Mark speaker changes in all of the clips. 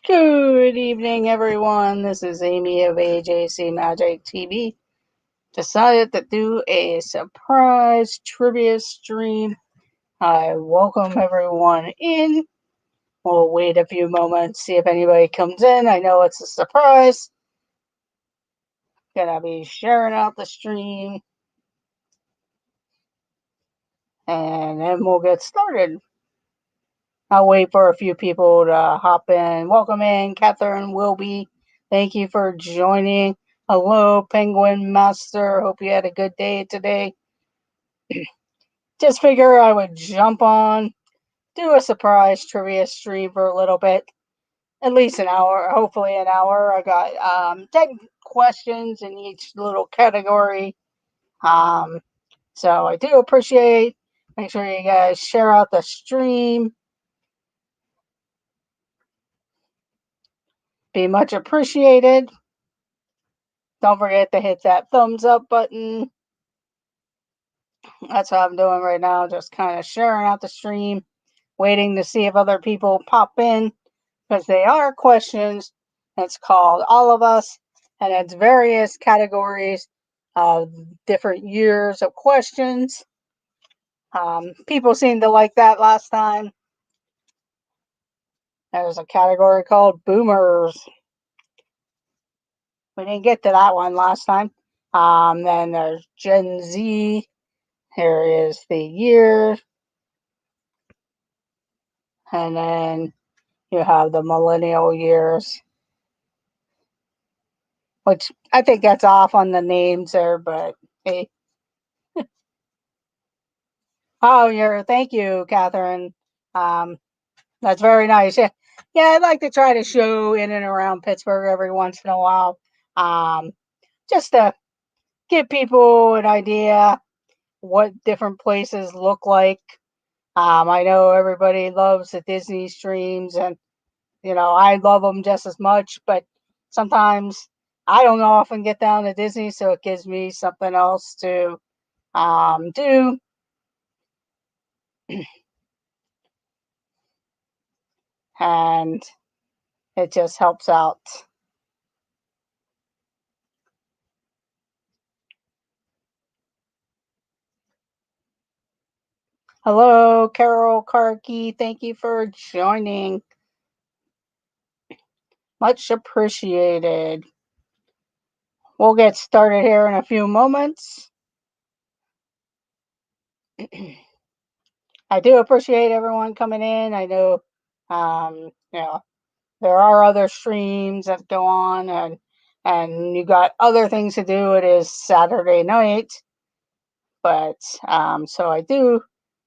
Speaker 1: Good evening, everyone. This is Amy of AJC Magic TV. Decided to do a surprise trivia stream. I welcome everyone in. We'll wait a few moments, see if anybody comes in. I know it's a surprise. Gonna be sharing out the stream. And then we'll get started. I'll wait for a few people to hop in. Welcome in, Catherine Wilby. Thank you for joining. Hello, Penguin Master. Hope you had a good day today. Just figure I would jump on, do a surprise trivia stream for a little bit. At least an hour, hopefully an hour. I got 10 questions in each little category. So I do appreciate. Make sure you guys share out the stream. Be much appreciated. Don't forget to hit that thumbs up button. That's what I'm doing right now, just kind of sharing out the stream, waiting to see if other people pop in, because they are questions. It's called All of Us, and it's various categories of different years of questions. People seemed to like that last time. There's a category called Boomers. We didn't get to that one last time. Then there's Gen Z. Here is the year. And then you have the millennial years, which I think that's off on the names there, but hey. Oh, thank you, Catherine. That's very nice. Yeah, I'd like to try to show in and around Pittsburgh every once in a while, just to give people an idea what different places look like. I know everybody loves the Disney streams, and I love them just as much, but sometimes I don't often get down to Disney, so it gives me something else to do. And it just helps out. Hello, Carol Karki. Thank you for joining. Much appreciated. We'll get started here in a few moments. I do appreciate everyone coming in. I know, there are other streams that go on, and you got other things to do. It is Saturday night, but so I do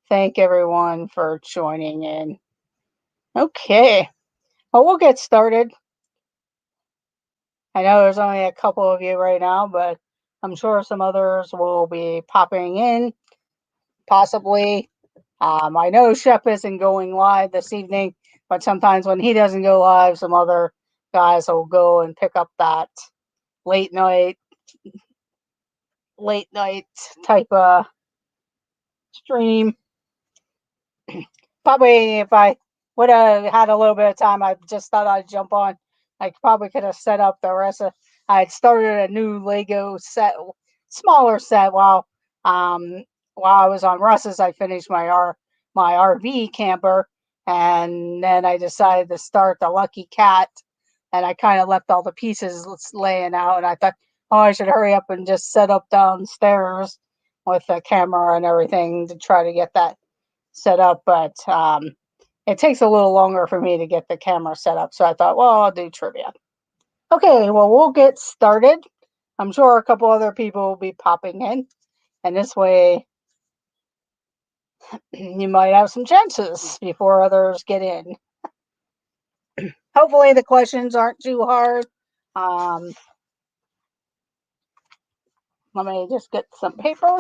Speaker 1: thank everyone for joining in. Okay, well, we'll get started. I know there's only a couple of you right now, but I'm sure some others will be popping in, possibly. I know Shep isn't going live this evening, but sometimes when he doesn't go live, some other guys will go and pick up that late night type of stream. Probably if I would have had a little bit of time, I just thought I'd jump on. I probably could have set up the rest of. I had started a new Lego set, smaller set while I was on Russ's. I finished my RV camper, and then I decided to start the Lucky Cat, and I kind of left all the pieces laying out, and I thought, oh, I should hurry up and just set up downstairs with the camera and everything to try to get that set up, but it takes a little longer for me to get the camera set up, so I thought, well, I'll do trivia. Okay, well, we'll get started. I'm sure a couple other people will be popping in, and this way you might have some chances before others get in. Hopefully the questions aren't too hard. Let me just get some paper.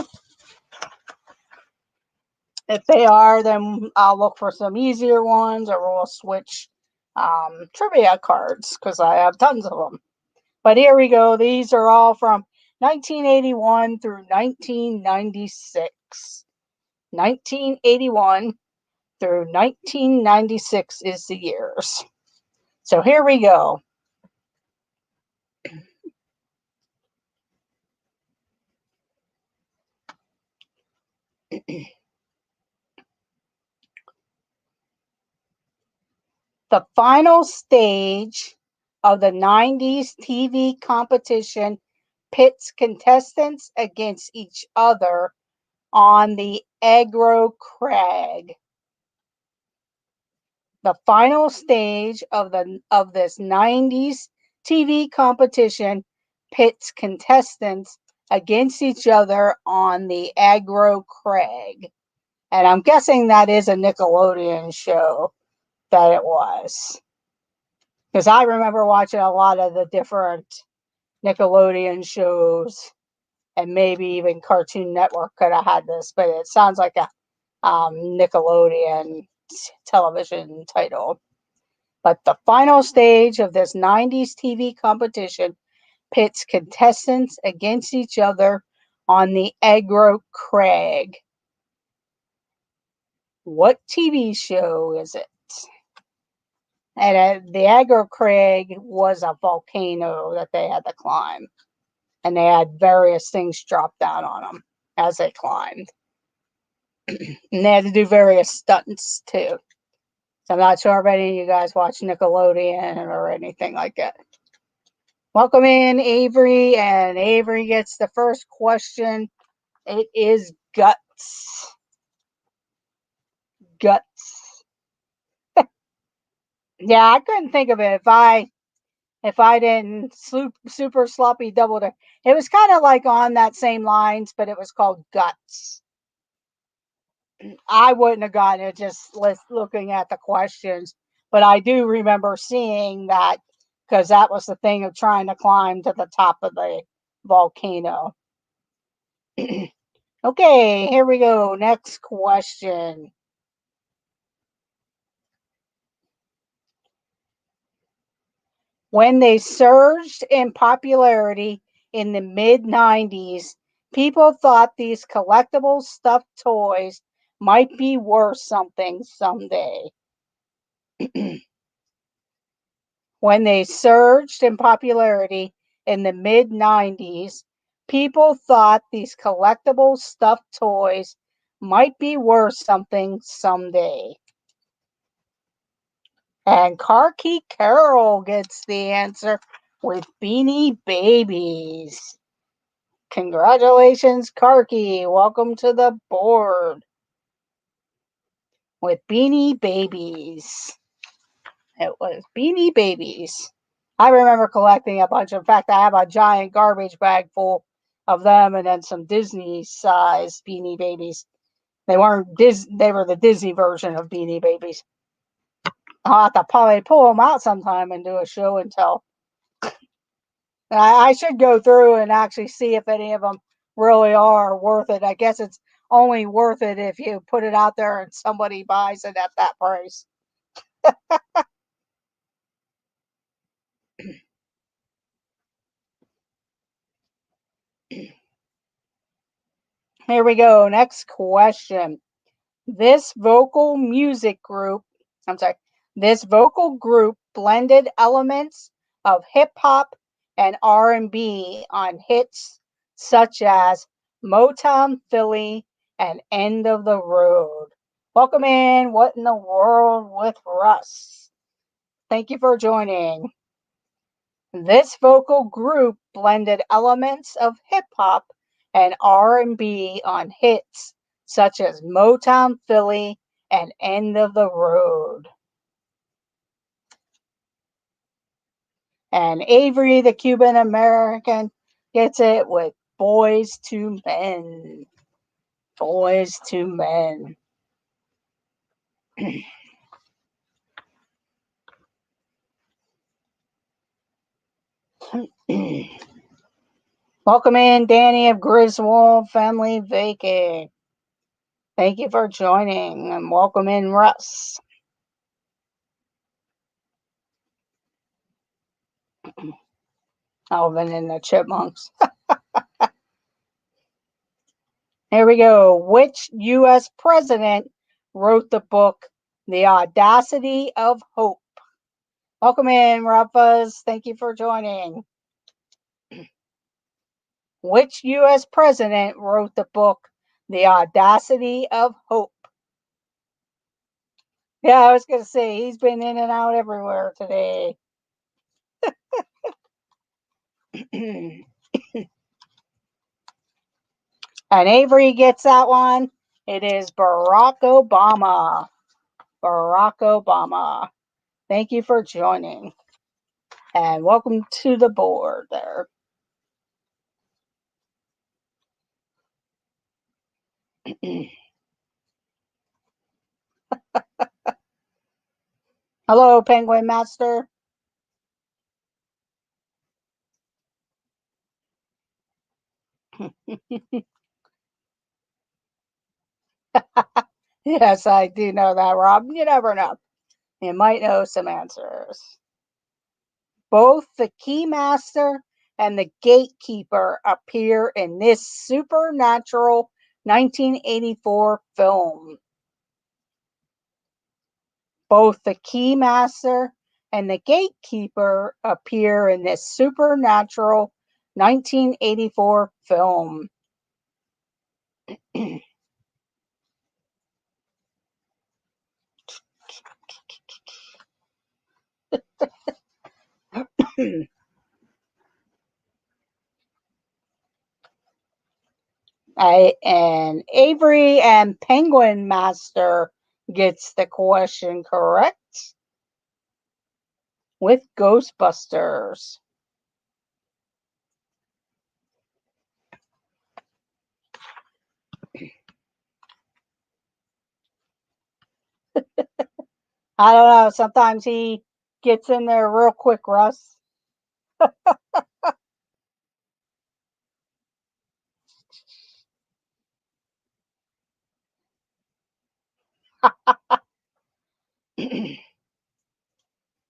Speaker 1: If they are, then I'll look for some easier ones, or we'll switch trivia cards, because I have tons of them. But here we go. These are all from 1981 through 1996. 1981 through 1996 is the years. So here we go. The final stage of the 90s TV competition pits contestants against each other on the aggro crag. The final stage of this 90s TV competition pits contestants against each other on the aggro crag. And I'm guessing that is a Nickelodeon show that it was. Because I remember watching a lot of the different Nickelodeon shows, and maybe even Cartoon Network could have had this, but it sounds like a Nickelodeon television title. But the final stage of this 90s TV competition pits contestants against each other on the aggro crag. What TV show is it? And the aggro crag was a volcano that they had to climb. And they had various things drop down on them as they climbed. And they had to do various stunts too. So I'm not sure if any of you guys watch Nickelodeon or anything like that. Welcome in, Avery, and Avery gets the first question. It is guts. Guts. Yeah, I couldn't think of it if I didn't super sloppy double dip. It was kind of like on that same lines, but it was called Guts. I wouldn't have gotten it just looking at the questions, but I do remember seeing that because that was the thing of trying to climb to the top of the volcano. Okay, here we go. Next question. When they surged in popularity in the mid 90s, people thought these collectible stuffed toys might be worth something someday. When they surged in popularity in the mid 90s, people thought these collectible stuffed toys might be worth something someday. And Karki Carroll gets the answer with Beanie Babies. Congratulations, Karki. Welcome to the board with Beanie Babies. It was Beanie Babies. I remember collecting a bunch. In fact, I have a giant garbage bag full of them and then some Disney size Beanie Babies. They weren't they were the Disney version of Beanie Babies. I'll have to probably pull them out sometime and do a show and tell. I should go through and actually see if any of them really are worth it. I guess it's only worth it if you put it out there and somebody buys it at that price. Here we go. Next question. This vocal music group, I'm sorry, this vocal group blended elements of hip hop and R&B on hits such as Motown Philly and End of the Road. Welcome in. What in the world with Russ? Thank you for joining. This vocal group blended elements of hip hop and R&B on hits such as Motown Philly and End of the Road. And Avery, the Cuban American, gets it with Boys to Men. Boys to Men. Welcome in, Danny of Griswold Family Vacay. Thank you for joining, and welcome in, Russ. Alvin and the Chipmunks. Here we go. Which U.S. president wrote the book The Audacity of Hope? Welcome in, Ruffas. Thank you for joining. Which U.S. president wrote the book The Audacity of Hope? Yeah, I was going to say, he's been in and out everywhere today. And Avery gets that one. It is Barack Obama. Barack Obama. Thank you for joining. And welcome to the board there. Hello, Penguin Master. Yes, I do know that, Rob. You never know. You might know some answers. Both the Keymaster and the Gatekeeper appear in this supernatural 1984 film. Both the Keymaster and the Gatekeeper appear in this supernatural 1984 film. And Avery and Penguin Master gets the question correct with Ghostbusters. I don't know. Sometimes he gets in there real quick, Russ.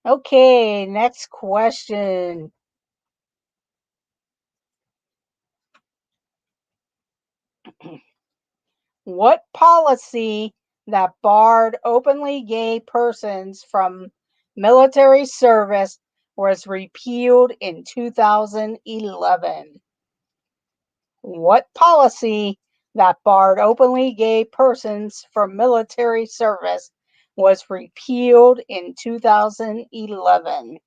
Speaker 1: Okay, next question. What policy that barred openly gay persons from military service was repealed in 2011? What policy that barred openly gay persons from military service was repealed in 2011?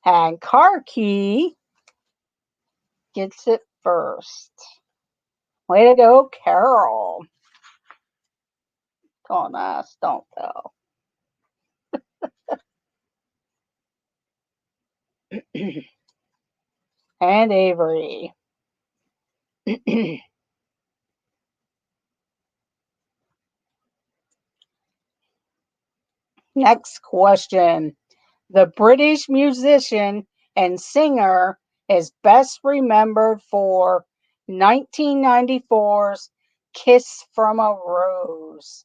Speaker 1: And Car Key gets it first. Way to go, Carol. Don't ask, don't tell. And Avery. Next question. The British musician and singer is best remembered for 1994's Kiss from a Rose.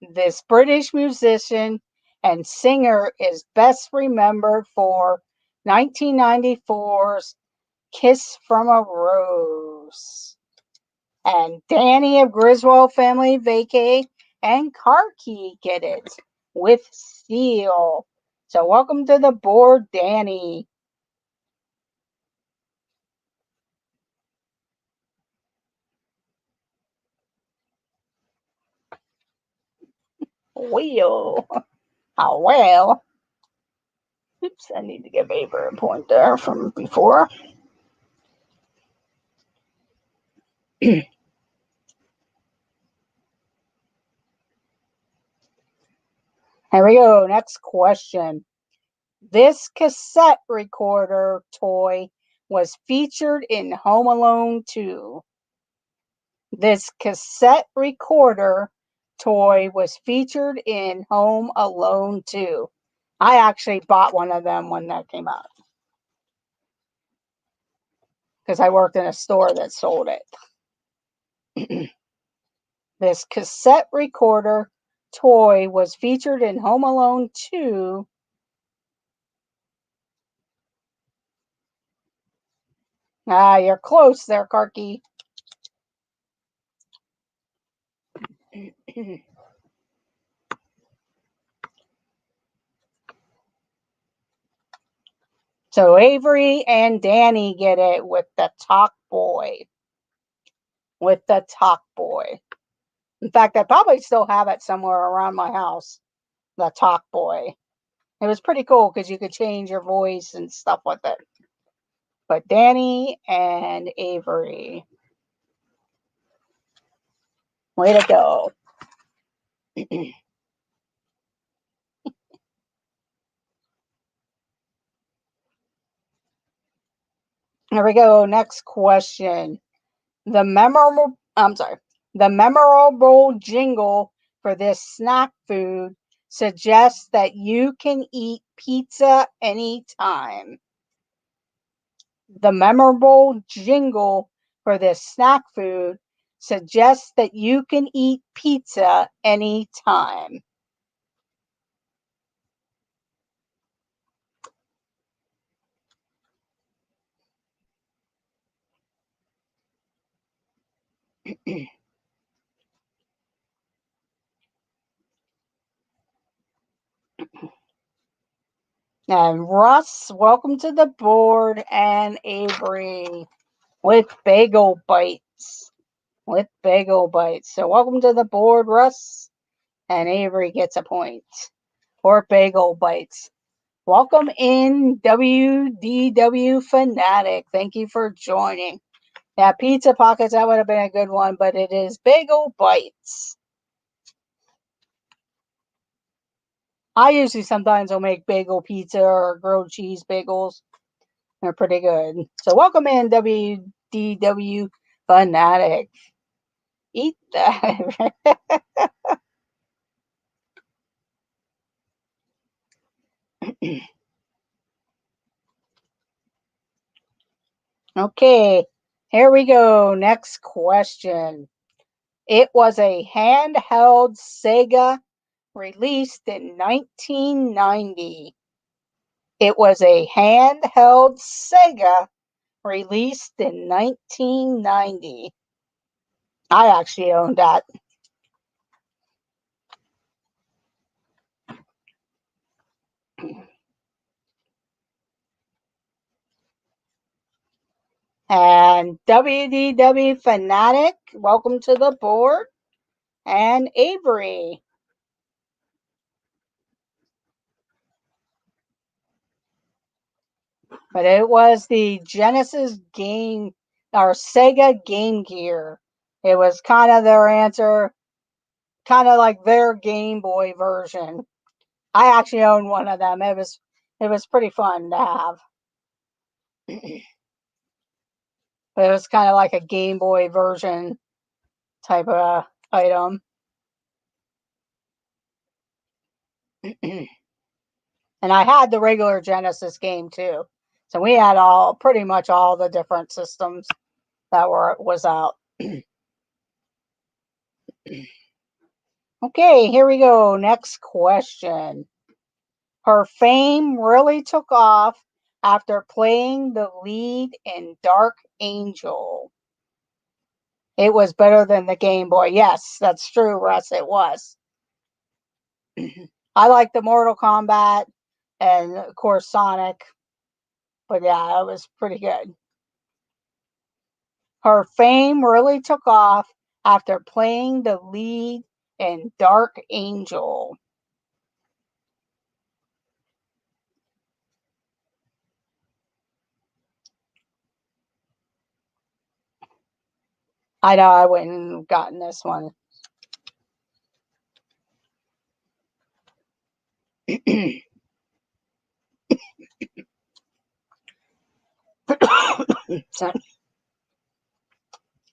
Speaker 1: This British musician and singer is best remembered for 1994's Kiss from a Rose. And Danny of Griswold Family Vacay and Car Key get it with Seal. So welcome to the board, Danny. Wheel. Oh, well. Oops, I need to give Avery a point there from before. Here we go. Next question. This cassette recorder toy was featured in Home Alone 2. This cassette recorder toy was featured in Home Alone 2. I actually bought one of them when that came out because I worked in a store that sold it. This cassette recorder toy was featured in Home Alone 2. Ah, you're close there, Karki. So Avery and Danny get it with the Talk Boy. With the Talk Boy. In fact, I probably still have it somewhere around my house. The Talk Boy. It was pretty cool because you could change your voice and stuff with it. But Danny and Avery. Way to go. Here we go. Next question. The memorable jingle for this snack food suggests that you can eat pizza anytime. The memorable jingle for this snack food suggests that you can eat pizza anytime. And Russ, welcome to the board, and Avery with bagel bites. With bagel bites. So welcome to the board, Russ, and Avery gets a point for bagel bites. Welcome in, WDW Fanatic. Thank you for joining. Yeah, Pizza Pockets, that would have been a good one, but it is bagel bites. I usually sometimes will make bagel pizza or grilled cheese bagels. They're pretty good. So welcome in, WDW Fanatic. Eat that. Okay, here we go. Next question. It was a handheld Sega released in 1990. It was a handheld Sega released in 1990. I actually owned that. And WDW Fanatic, welcome to the board. And Avery. But it was the Genesis game, or Sega Game Gear. It was kind of their answer, kind of like their Game Boy version. I actually owned one of them. It was pretty fun to have. But it was kind of like a Game Boy version type of item. And I had the regular Genesis game too. So we had pretty much all the different systems that was out. Okay, here we go. Next question. Her fame really took off after playing the lead in Dark Angel. It was better than the Game Boy. Yes, that's true, Russ. It was. I like the Mortal Kombat and, of course, Sonic. But yeah, it was pretty good. Her fame really took off after playing the lead in Dark Angel. I know I wouldn't have gotten this one.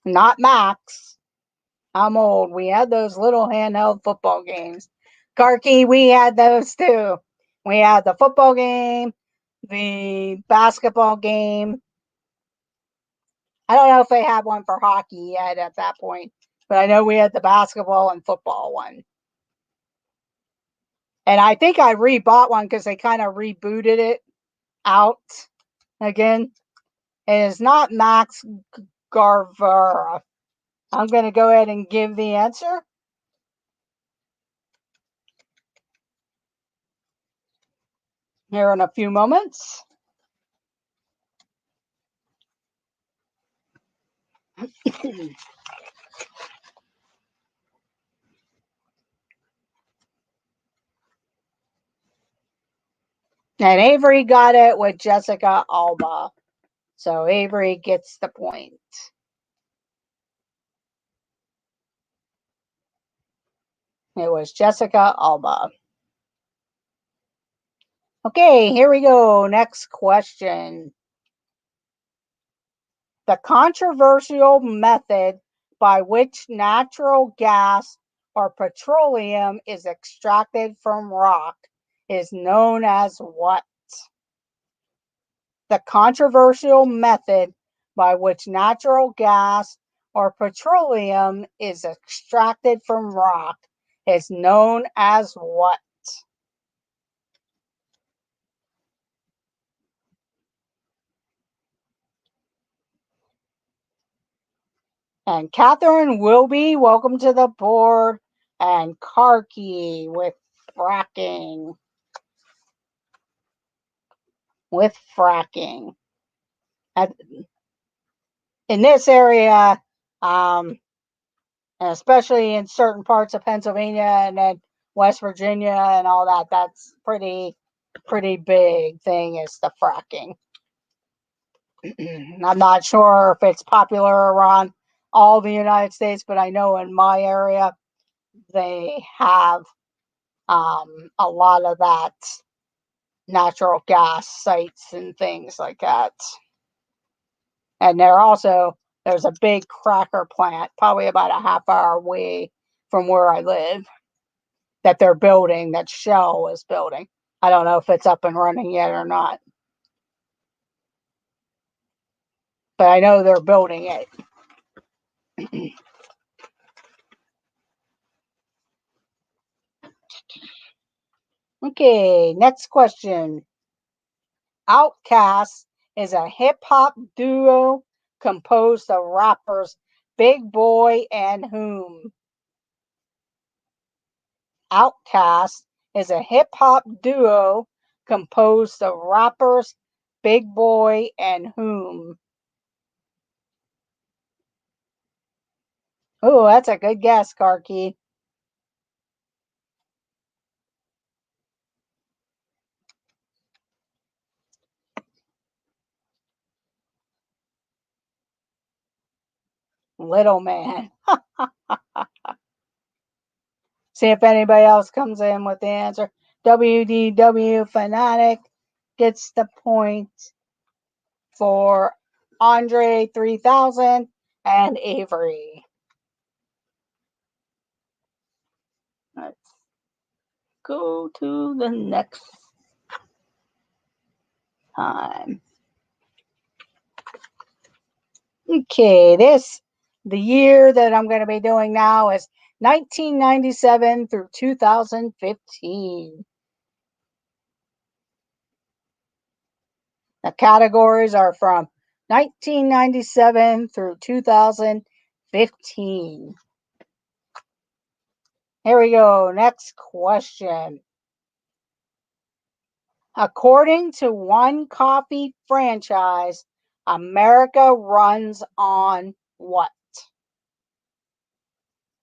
Speaker 1: Not Max. I'm old. We had those little handheld football games. Karki, we had those too. We had the football game, the basketball game. I don't know if they had one for hockey yet at that point, but I know we had the basketball and football one. And I think I rebought one because they kind of rebooted it out again. It is not Max Garvera. I'm going to go ahead and give the answer. here in a few moments. And Avery got it with Jessica Alba. So Avery gets the point. It was Jessica Alba. Okay, here we go. Next question. The controversial method by which natural gas or petroleum is extracted from rock is known as what? The controversial method by which natural gas or petroleum is extracted from rock is known as what? And Catherine Wilby, welcome to the board. And Karki with fracking. With fracking. In this area, and especially in certain parts of Pennsylvania and then West Virginia and all that, that's pretty big thing is the fracking. I'm not sure if it's popular around all the United States, but I know in my area they have a lot of that natural gas sites and things like that. And there's a big cracker plant, probably about a half hour away from where I live, that they're building, that Shell is building. I don't know if it's up and running yet or not, but I know they're building it. Okay, next question. Outkast is a hip hop duo composed of rappers Big Boy and whom? Outkast is a hip hop duo composed of rappers Big Boy and whom? Oh, that's a good guess, Karki. Little Man. See if anybody else comes in with the answer. WDW Fanatic gets the point for Andre 3000 and Avery. Let's go to the next time. Okay, the year that I'm going to be doing now is 1997 through 2015. The categories are from 1997 through 2015. Here we go. Next question. According to one coffee franchise, America runs on what?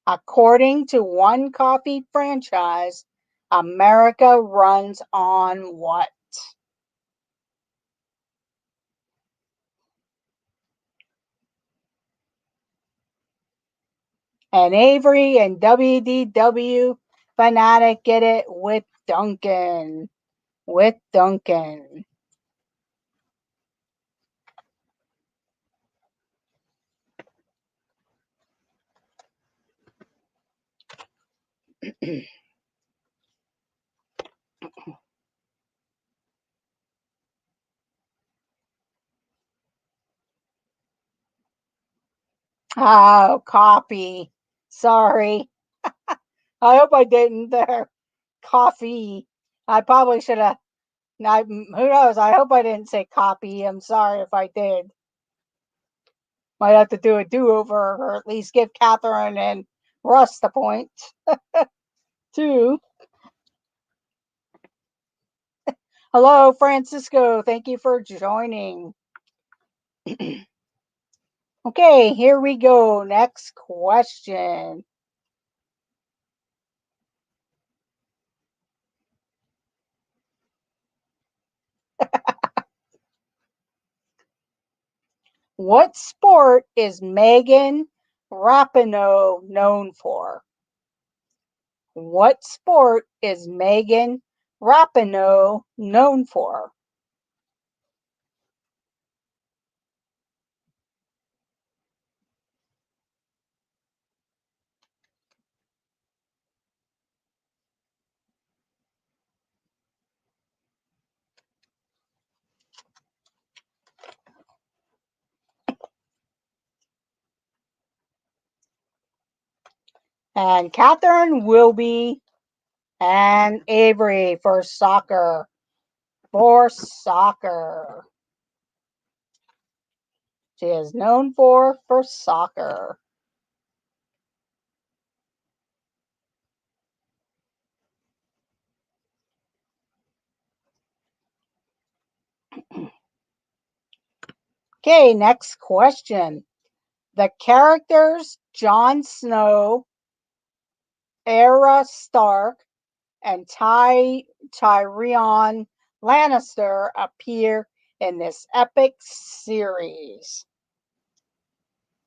Speaker 1: According to one coffee franchise, America runs on what? And Avery and WDW Fanatic get it with Duncan. With Duncan. Oh, coffee. Sorry. I hope I didn't there. Coffee. I probably should have. Who knows? I hope I didn't say copy. I'm sorry if I did. Might have to do a do-over or at least give Catherine and Russ the point. Too. Hello, Francisco. Thank you for joining. Okay, here we go. Next question. What sport is Megan Rapinoe known for? What sport is Megan Rapinoe known for? And Catherine Wilby and Avery for soccer. For soccer. She is known for soccer. Okay, next question. The characters Jon Snow, Arya Stark, and Tyrion Lannister appear in this epic series.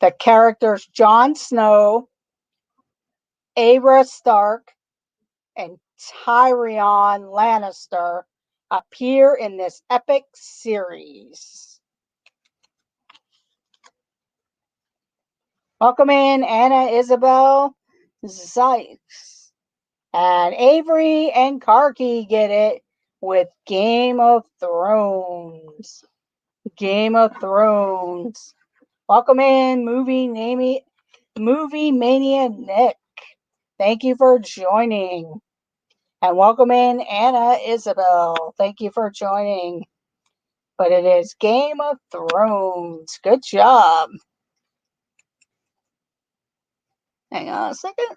Speaker 1: The characters Jon Snow, Arya Stark, and Tyrion Lannister appear in this epic series. Welcome in Anna Isabel Zikes. And Avery and Karki get it with Game of Thrones. Game of Thrones. Welcome in Movie Mania Nick. Thank you for joining. And welcome in Anna Isabel. Thank you for joining. But it is Game of Thrones. Good job. Hang on a second.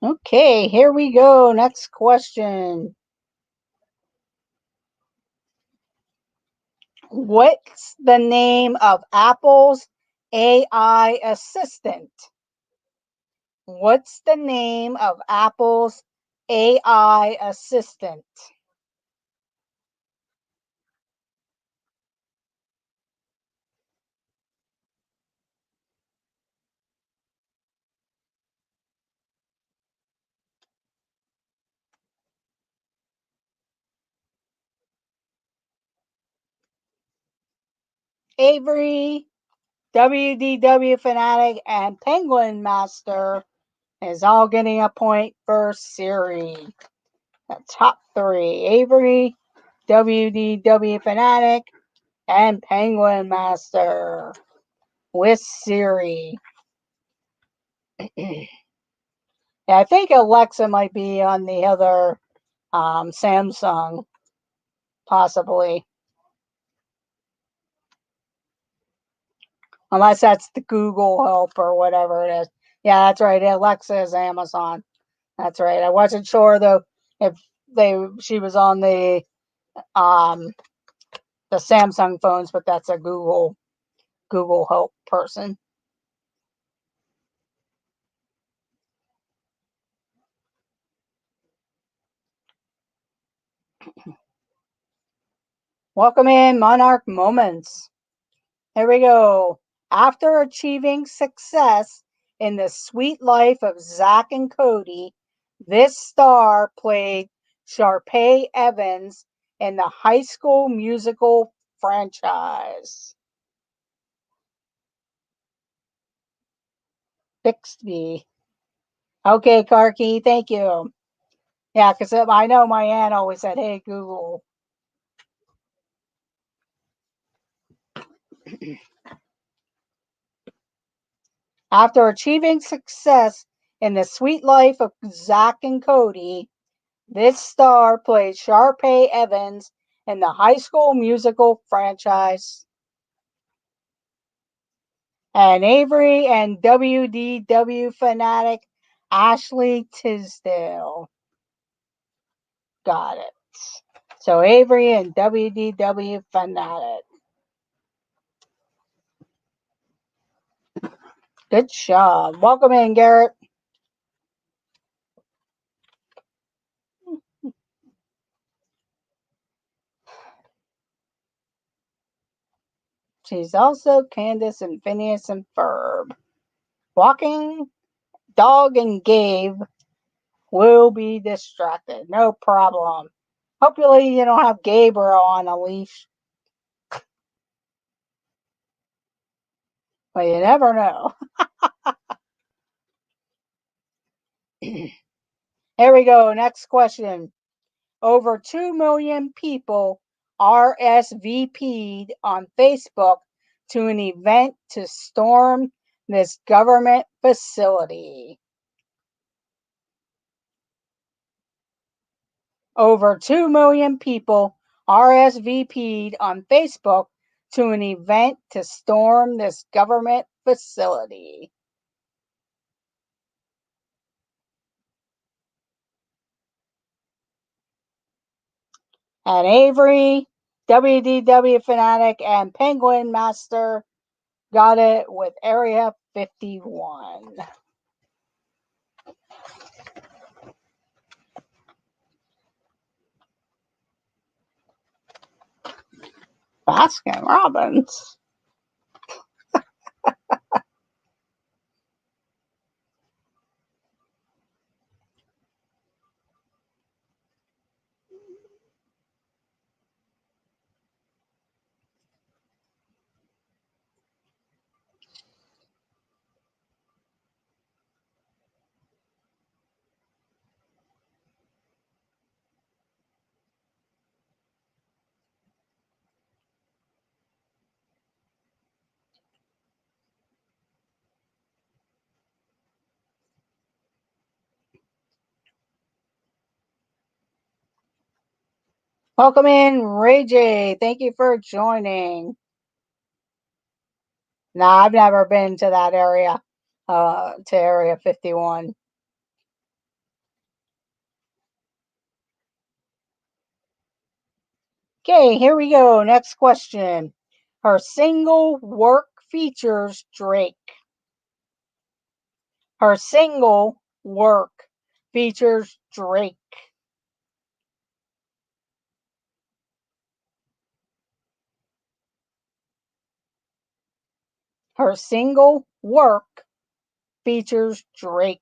Speaker 1: Okay, here we go. Next question. What's the name of Apple's AI assistant? What's the name of Apple's AI assistant? Avery, WDW Fanatic, and Penguin Master is all getting a point for Siri. The top three: Avery, WDW Fanatic, and Penguin Master with Siri. Yeah, I think Alexa might be on the other Samsung, possibly. Unless that's the Google Help or whatever it is. Yeah, that's right. Alexa is Amazon. That's right. I wasn't sure though if she was on um the Samsung phones, but that's a Google Help person. Welcome in Monarch Moments. Here we go. After achieving success in the sweet life of Zach and Cody, this star played Sharpay Evans in the High School Musical franchise. Bixby. Okay, Karki, thank you. Yeah, because I know my aunt always said, hey, Google. After achieving success in The Sweet Life of Zack and Cody, this star played Sharpay Evans in the High School Musical franchise. And Avery and WDW fanatic Ashley Tisdale. Got it. So Avery and WDW fanatic. Good job. Welcome in, Garrett. She's also Candace and Phineas and Ferb. Walking Dog and Gabe will be distracted. No problem. Hopefully you don't have Gabriel on a leash. But you never know. Here we go. Next question. Over 2 million people RSVP'd on Facebook to an event to storm this government facility. Over 2 million people RSVP'd on Facebook to an event to storm this government facility. And Avery, WDW fanatic, and Penguin Master got it with Area 51. Baskin Robbins. Welcome in, Ray J. Thank you for joining. No, I've never been to that area, to Area 51. Okay, here we go. Next question. Her single work features Drake. Her single work features Drake. Her single work features Drake.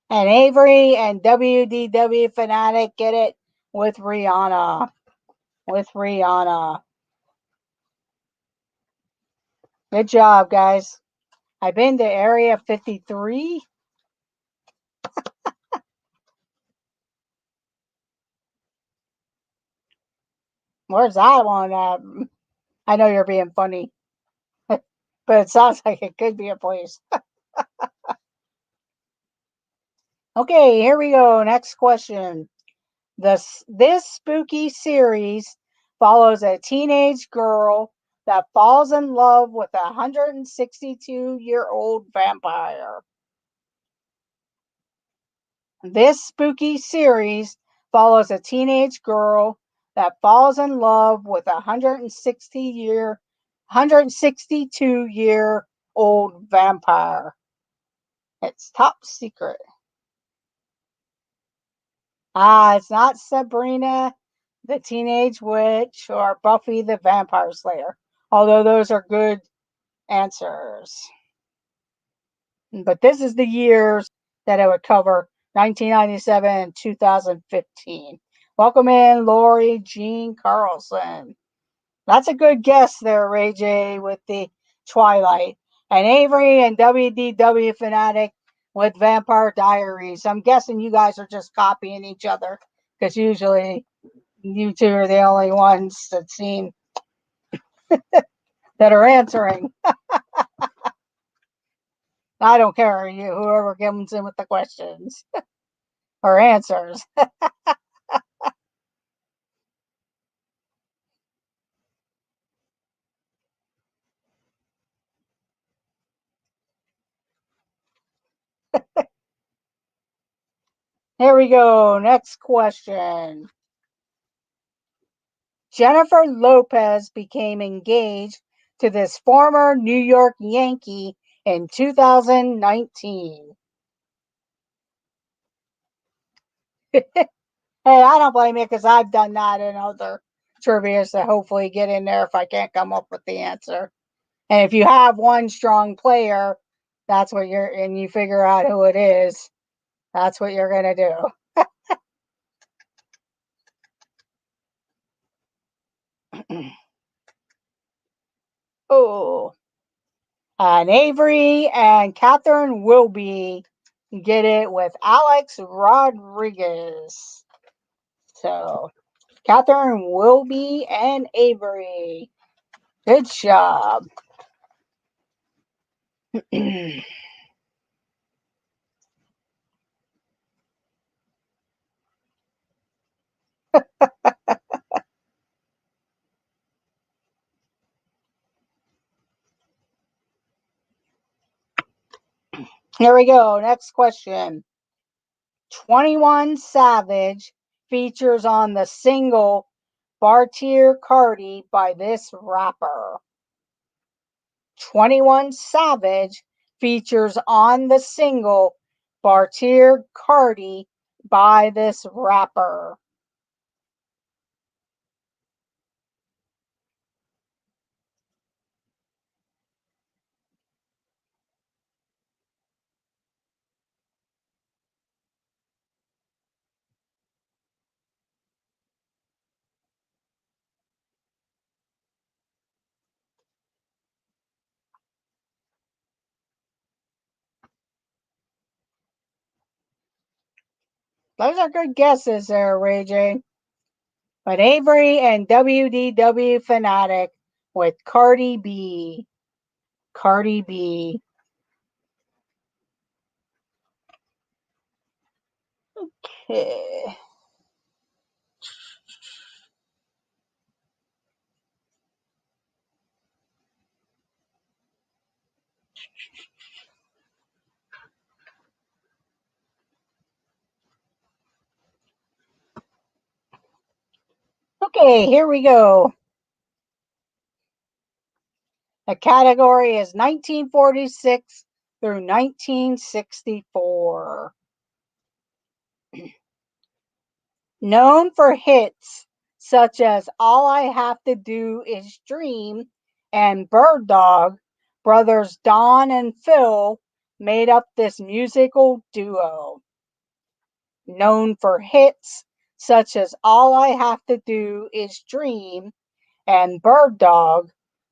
Speaker 1: And Avery and WDW fanatic get it with Rihanna. With Rihanna. Good job, guys. I've been to Area 53. Where's that one at? I know you're being funny, but it sounds like it could be a place. Okay, here we go. Next question. This spooky series follows a teenage girl that falls in love with a 162-year-old vampire. This spooky series follows a teenage girl that falls in love with a 162-year-old vampire. It's top secret. It's not Sabrina the Teenage Witch or Buffy the Vampire Slayer, although those are good answers. But this is the years that it would cover, 1997 and 2015. Welcome in, Lori Jean Carlson. That's a good guess there, Ray J, with the Twilight. And Avery and WDW Fanatic with Vampire Diaries. I'm guessing you guys are just copying each other because usually you two are the only ones that seem that are answering. I don't care, you whoever comes in with the questions or answers. Here we go. Next question. Jennifer Lopez became engaged to this former New York Yankee in 2019. Hey, I don't blame you because I've done that in other trivias to hopefully get in there if I can't come up with the answer. And if you have one strong player, that's what you're, and you figure out who it is, that's what you're going to do. Oh, and Avery and Catherine Wilby get it with Alex Rodriguez. So, Catherine Wilby and Avery. Good job. Here we go. Next question. 21 Savage features on the single Bartier Cardi by this rapper. 21 Savage features on the single Bartier Cardi by this rapper. Those are good guesses there, Ray J. But Avery and WDW Fanatic with Cardi B. Cardi B. Okay. Okay, here we go. The category is 1946 through 1964. Known for hits such as All I Have to Do Is Dream and Bird Dog, brothers Don and Phil made up this musical duo. Known for hits such as All I Have to Do Is Dream and Bird Dog,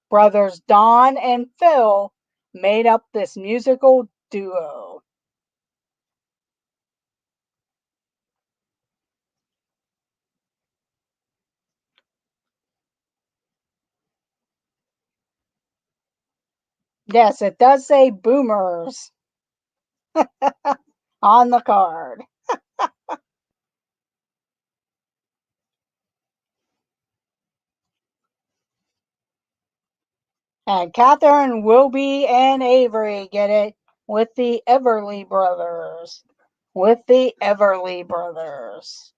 Speaker 1: brothers Don and Phil made up this musical duo. Yes, it does say Boomers on the card. And Catherine, Wilby, and Avery get it with the Everly Brothers. With the Everly Brothers.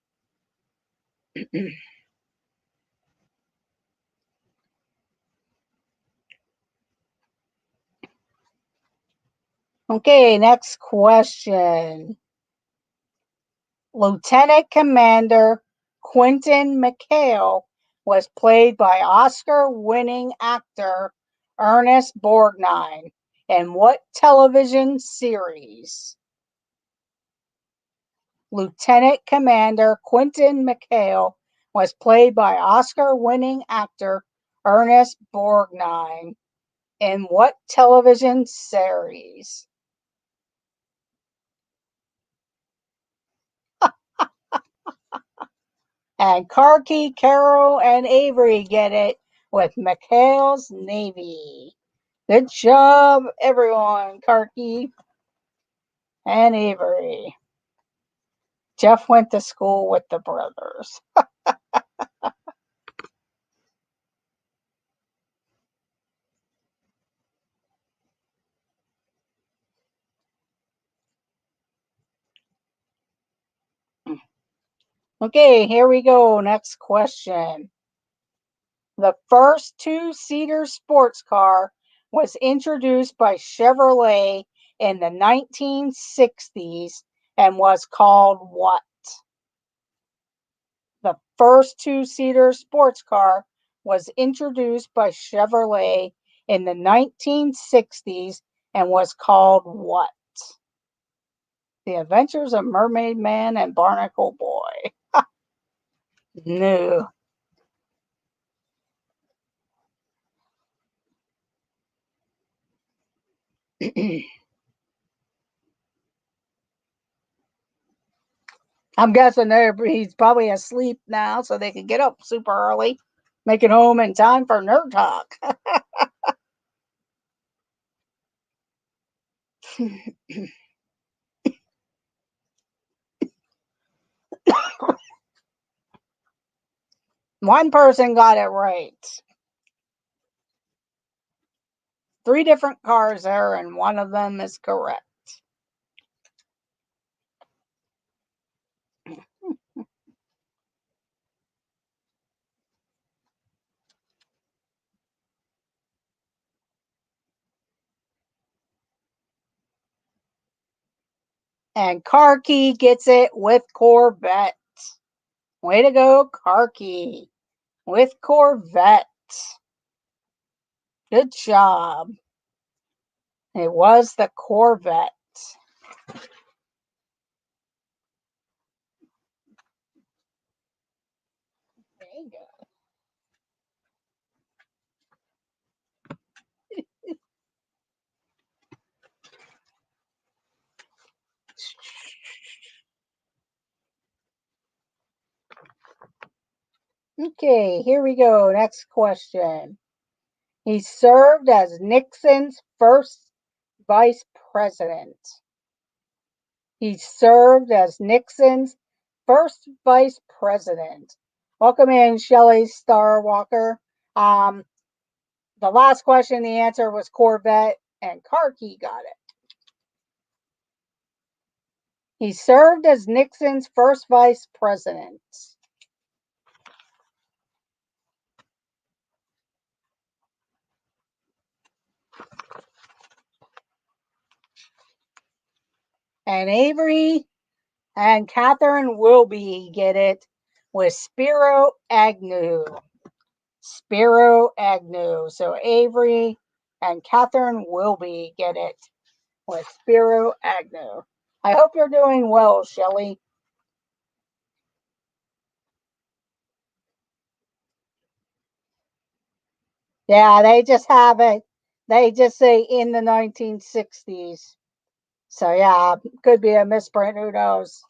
Speaker 1: Okay, next question. Lieutenant Commander Quentin McHale was played by Oscar-winning actor Ernest Borgnine in what television series? Lieutenant Commander Quentin McHale was played by Oscar-winning actor Ernest Borgnine. In what television series? And Karki, Carol, and Avery get it with McHale's Navy. Good job, everyone. Karki and Avery. Jeff went to school with the brothers. Okay, here we go. Next question. The first two-seater sports car was introduced by Chevrolet in the 1960s and was called what? The first two-seater sports car was introduced by Chevrolet in the 1960s and was called what? The Adventures of Mermaid Man and Barnacle Boy. No. I'm guessing he's probably asleep now so they can get up super early, make it home in time for Nerd Talk. One person got it right. 3 different cars there, and one of them is correct. And Karki gets it with Corvette. Way to go, Karki. With Corvette. Good job. It was the Corvette. There you go. Okay, here we go. Next question. He served as Nixon's first vice president. He served as Nixon's first vice president. Welcome in, Shelley Starwalker. The last question, the answer was Corvette, and Karki got it. He served as Nixon's first vice president. And Avery and Catherine Wilby get it with Spiro Agnew. Spiro Agnew. So Avery and Catherine Wilby get it with Spiro Agnew. I hope you're doing well, Shelley. Yeah, they just have it. They just say in the 1960s. So yeah, could be a misprint. Who knows?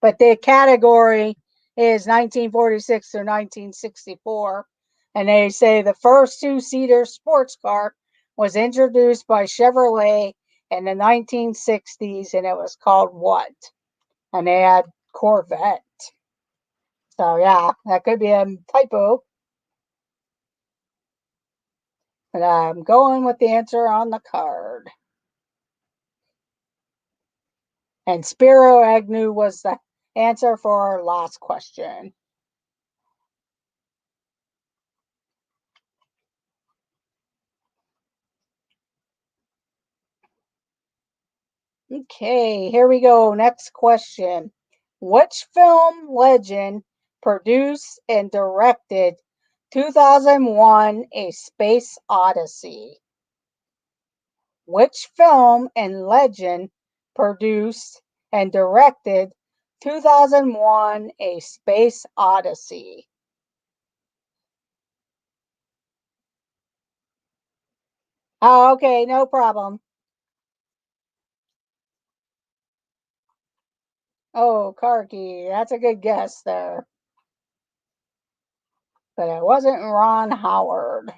Speaker 1: But the category is 1946 to 1964. And they say the first two-seater sports car was introduced by Chevrolet in the 1960s, and it was called what? And they had Corvette. So yeah, that could be a typo. But I'm going with the answer on the card. And Spiro Agnew was the answer for our last question. Okay, here we go. Next question. Which film legend produced and directed 2001 A Space Odyssey? Which film and legend produced and directed 2001 A Space Odyssey? Oh, okay, no problem. Oh, Karki, that's a good guess there. But it wasn't Ron Howard.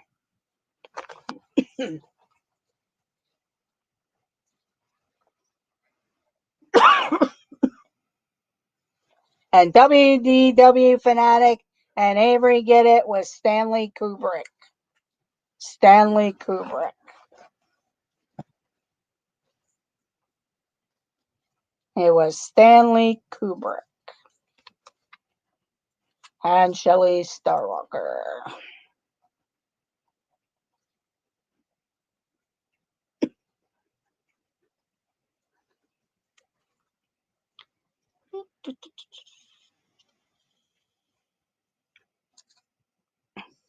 Speaker 1: And WDW Fanatic and Avery Get It was Stanley Kubrick. Stanley Kubrick. It was Stanley Kubrick. And Shelley Starwalker.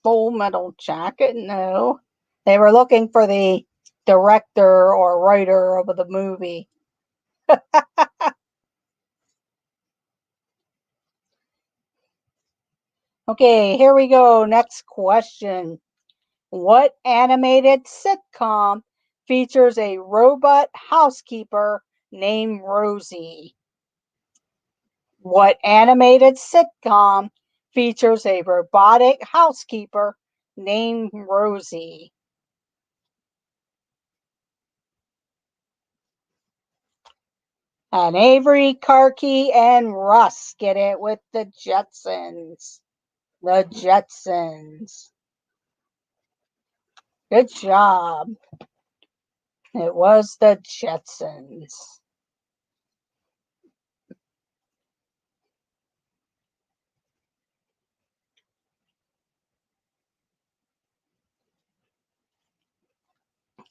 Speaker 1: Full Metal Jacket? No. They were looking for the director or writer of the movie. Okay, here we go. Next question. What animated sitcom features a robot housekeeper named Rosie? What animated sitcom features a robotic housekeeper named Rosie? And Avery, Karki, and Russ get it with the Jetsons. The Jetsons. Good job. It was the Jetsons.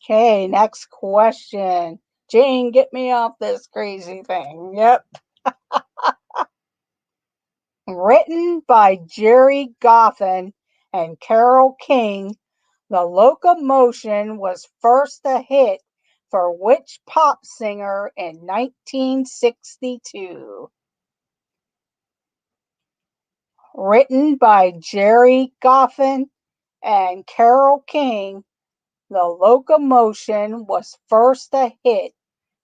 Speaker 1: Okay, next question. Jane, get me off this crazy thing. Yep. Written by Jerry Goffin and Carole King, The Locomotion was first a hit for which pop singer in 1962? Written by Jerry Goffin and Carole King, The Locomotion was first a hit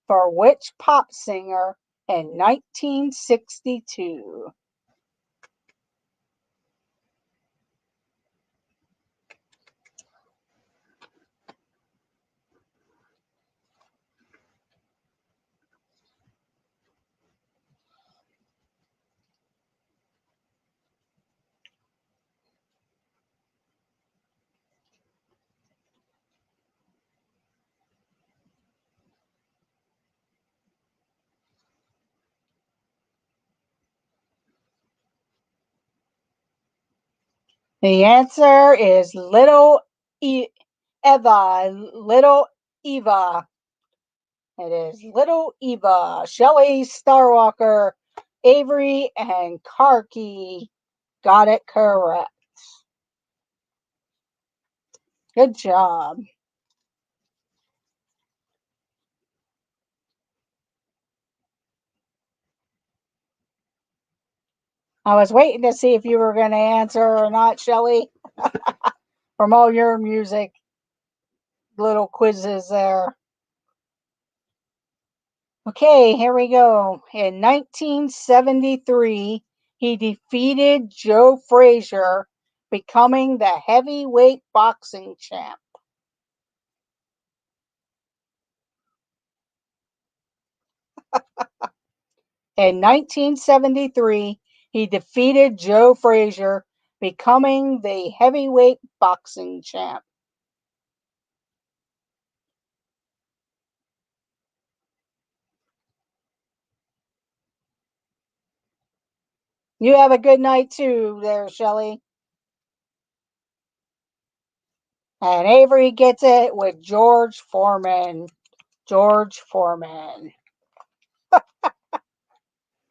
Speaker 1: for which pop singer in 1962? The answer is Eva. Little Eva. It is Little Eva. Shelley Starwalker, Avery, and Karki got it correct. Good job. I was waiting to see if you were going to answer or not, Shelley, from all your music little quizzes there. Okay, here we go. In 1973, he defeated Joe Frazier, becoming the heavyweight boxing champ. In 1973, he defeated Joe Frazier, becoming the heavyweight boxing champ. You have a good night too, there, Shelley. And Avery gets it with George Foreman. George Foreman.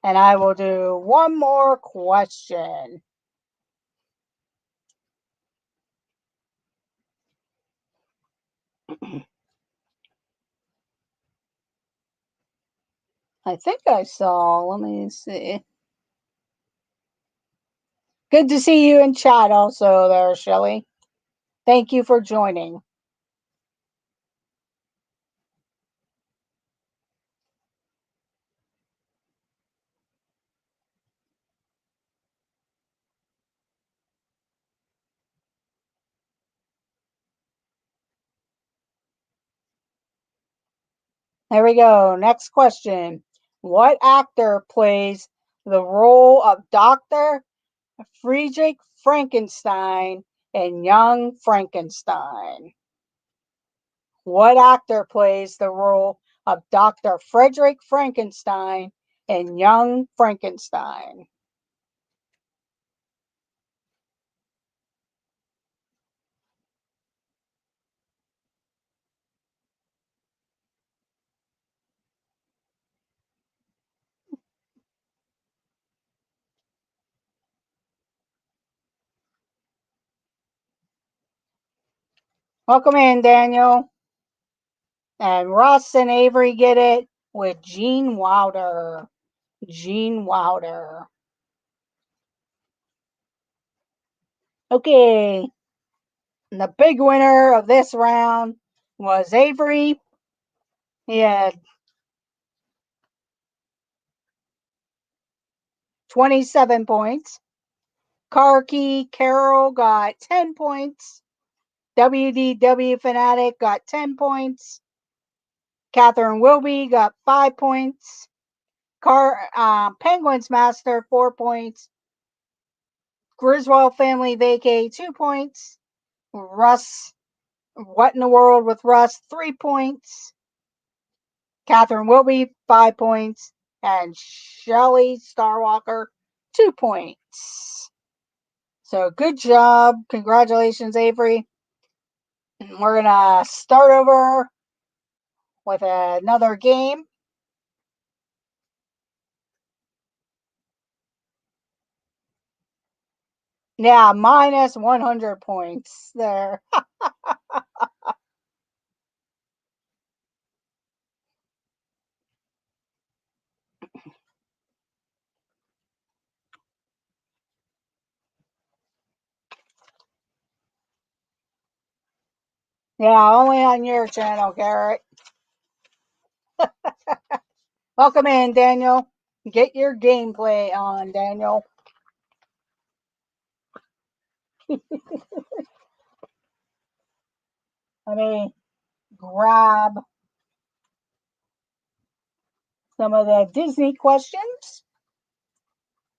Speaker 1: And I will do one more question. I think I saw, let me see. Good to see you in chat also there, Shelley. Thank you for joining. There we go. Next question. What actor plays the role of Dr. Friedrich Frankenstein in Young Frankenstein? What actor plays the role of Dr. Frederick Frankenstein in Young Frankenstein? Welcome in, Daniel. And Russ and Avery get it with Gene Wilder. Gene Wilder. Okay. And the big winner of this round was Avery. He had 27 points. Karki Carroll got 10 points. WDW Fanatic got 10 points. Catherine Wilby got 5 points. Penguins Master 4 points. Griswold Family Vacay 2 points. Russ, What in the World with Russ 3 points. Catherine Wilby 5 points. And Shelly Starwalker 2 points. So good job. Congratulations, Avery. We're going to start over with another game. Yeah, minus 100 points there. Yeah, only on your channel, Garrett. Welcome in, Daniel. Get your gameplay on, Daniel. Let me grab some of the Disney questions.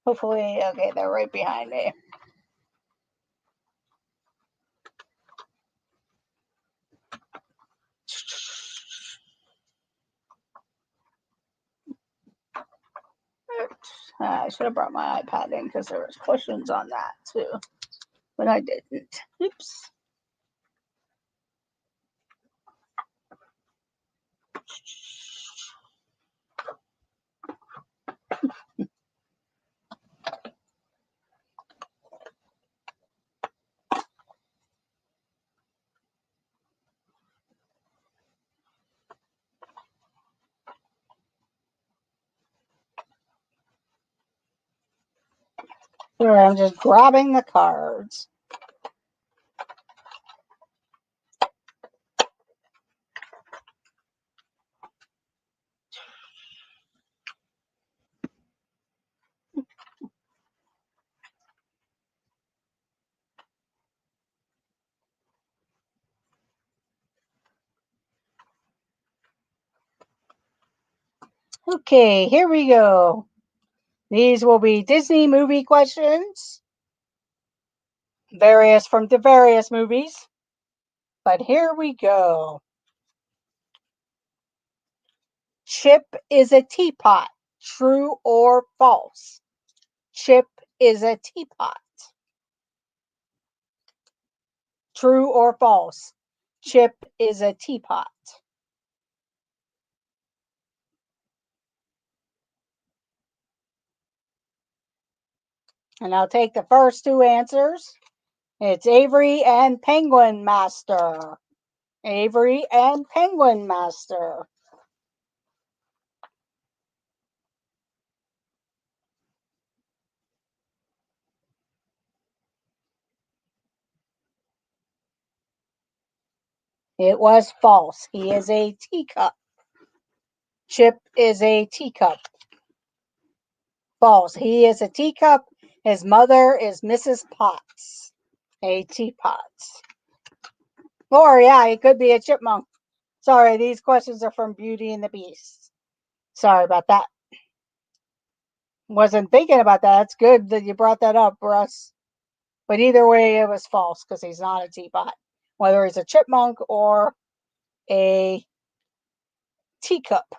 Speaker 1: Hopefully, okay, they're right behind me. I should have brought my iPad in because there was questions on that too, but I didn't. Oops. Sorry, I'm just grabbing the cards. Okay, here we go. These will be Disney movie questions, from the various movies. But here we go. Chip is a teapot. True or false? Chip is a teapot. True or false? Chip is a teapot. And I'll take the first two answers. It's Avery and Penguin Master. Avery and Penguin Master. It was false. He is a teacup. Chip is a teacup. False. He is a teacup. His mother is Mrs. Potts, a teapot. Or, yeah, he could be a chipmunk. Sorry, these questions are from Beauty and the Beast. Sorry about that. Wasn't thinking about that. It's good that you brought that up, Russ. But either way, it was false because he's not a teapot. Whether he's a chipmunk or a teacup.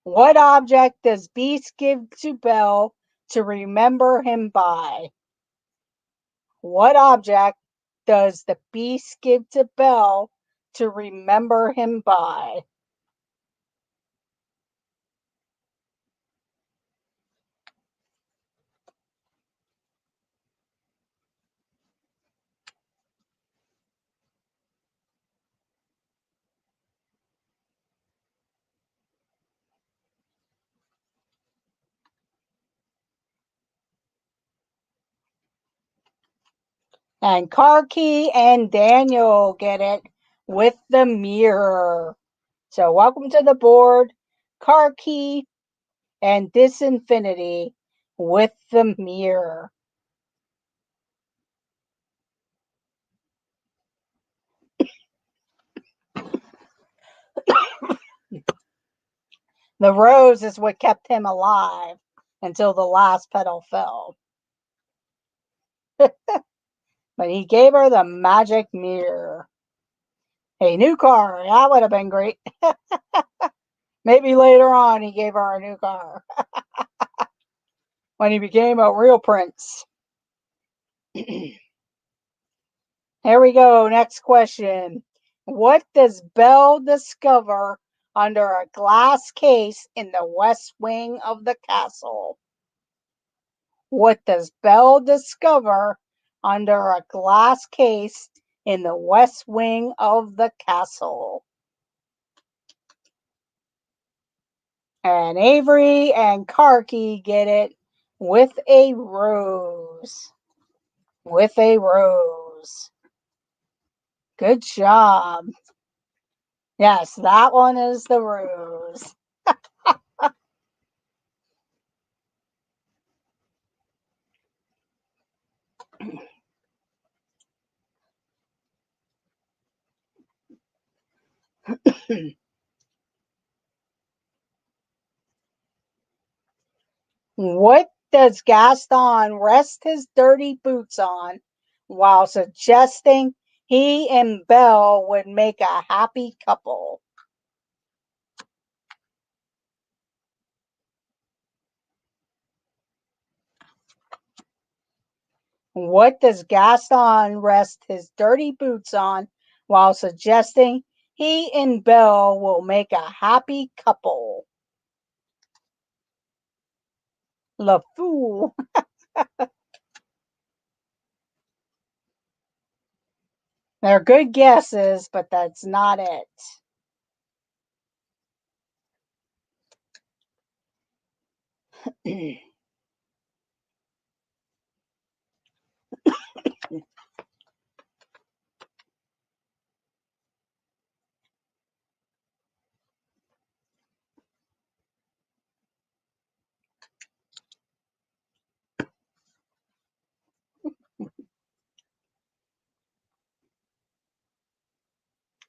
Speaker 1: What object does Beast give to Belle to remember him by? What object does the Beast give to Belle to remember him by? And Karki and Daniel get it with the mirror. So welcome to the board, Karki and Disinfinity with the mirror. The rose is what kept him alive until the last petal fell. But he gave her the magic mirror. A new car, that would have been great. Maybe later on he gave her a new car. When he became a real prince. Here we go, next question. What does Belle discover under a glass case in the west wing of the castle? What does Belle discover under a glass case in the west wing of the castle? And Avery and Karki get it with a rose. With a rose. Good job. Yes, that one is the rose. What does Gaston rest his dirty boots on while suggesting he and Belle would make a happy couple? What does Gaston rest his dirty boots on while suggesting he and Belle will make a happy couple? Le Fou. They're good guesses, but that's not it.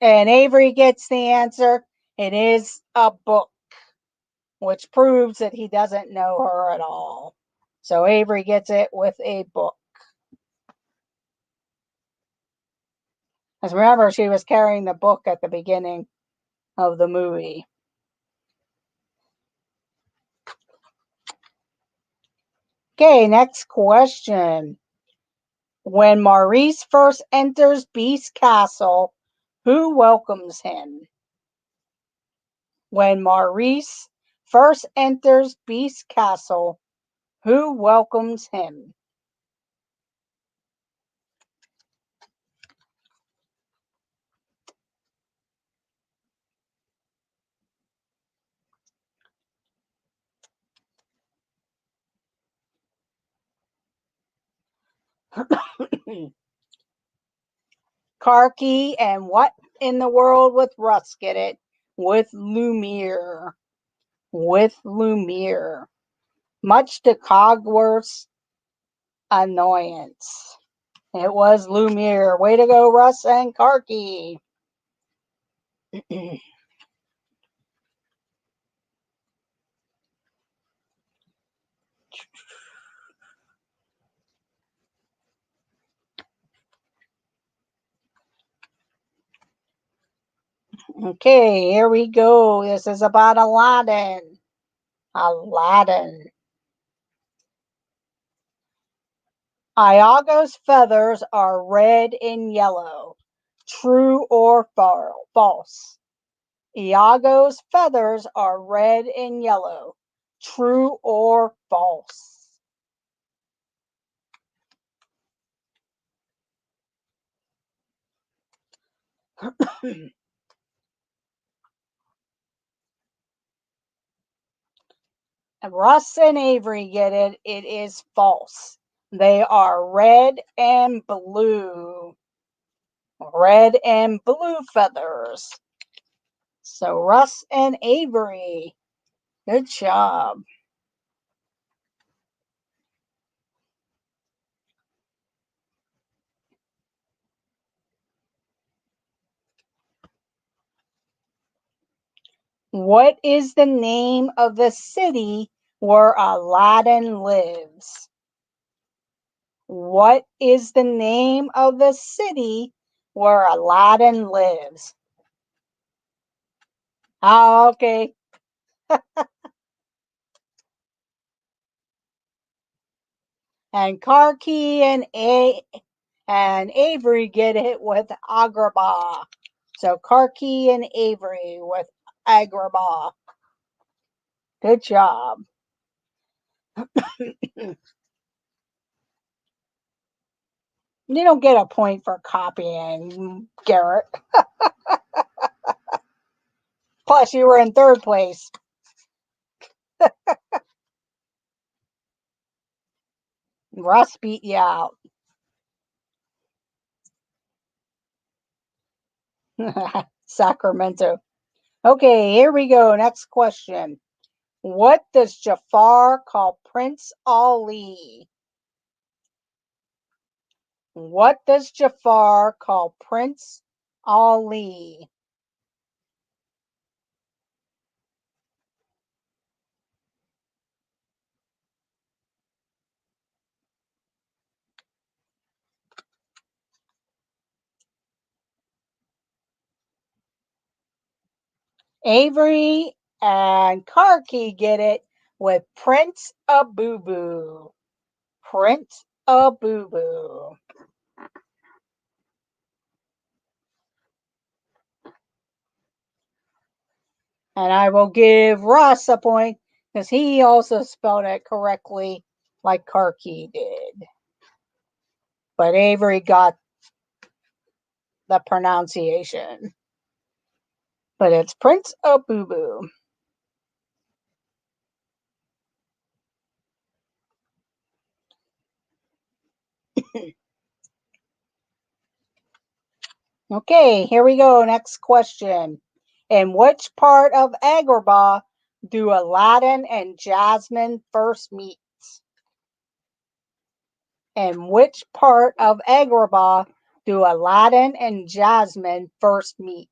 Speaker 1: And Avery gets the answer. It is a book, which proves that he doesn't know her at all. So Avery gets it with a book. Because remember, she was carrying the book at the beginning of the movie. Okay, next question. When Maurice first enters Beast Castle, who welcomes him? When Maurice first enters Beast Castle, who welcomes him? Karki and what in the world with Russ get it? With Lumiere. With Lumiere. Much to Cogworth's annoyance. It was Lumiere. Way to go, Russ and Karki. Okay, here we go. This is about Aladdin. Aladdin. Iago's feathers are red and yellow. True or false? Iago's feathers are red and yellow. True or false? Russ and Avery get it. It is false. They are red and blue. Red and blue feathers. So Russ and Avery, good job. What is the name of the city where Aladdin lives? What is the name of the city where Aladdin lives? Oh, okay. And Karki and Avery get it with Agrabah. So Karki and Avery with Agrabah. Good job. You don't get a point for copying, Garrett. Plus, you were in third place. Russ beat you out. Sacramento. Okay, here we go. Next question. What does Jafar call Prince Ali? What does Jafar call Prince Ali? Avery and Karki get it with Prince Abubu. Prince Abubu. And I will give Russ a point because he also spelled it correctly like Karki did. But Avery got the pronunciation. But it's Prince Abubu. Okay, here we go. Next question. In which part of Agrabah do Aladdin and Jasmine first meet? In which part of Agrabah do Aladdin and Jasmine first meet?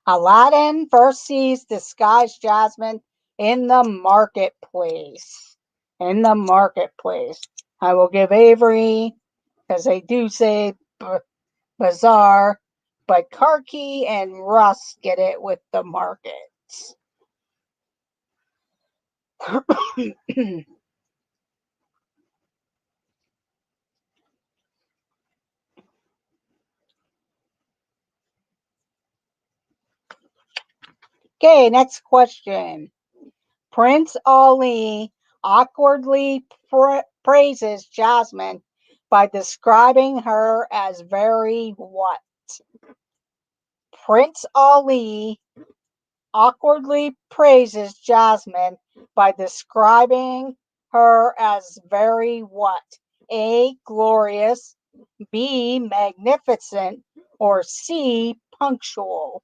Speaker 1: Aladdin first sees disguised Jasmine in the marketplace. In the marketplace. I will give Avery, because they do say bazaar, but Karki and Russ get it with the markets. Okay, next question. Prince Ali awkwardly praises Jasmine by describing her as very what? Prince Ali awkwardly praises Jasmine by describing her as very what? A. Glorious, B. Magnificent, or C. Punctual?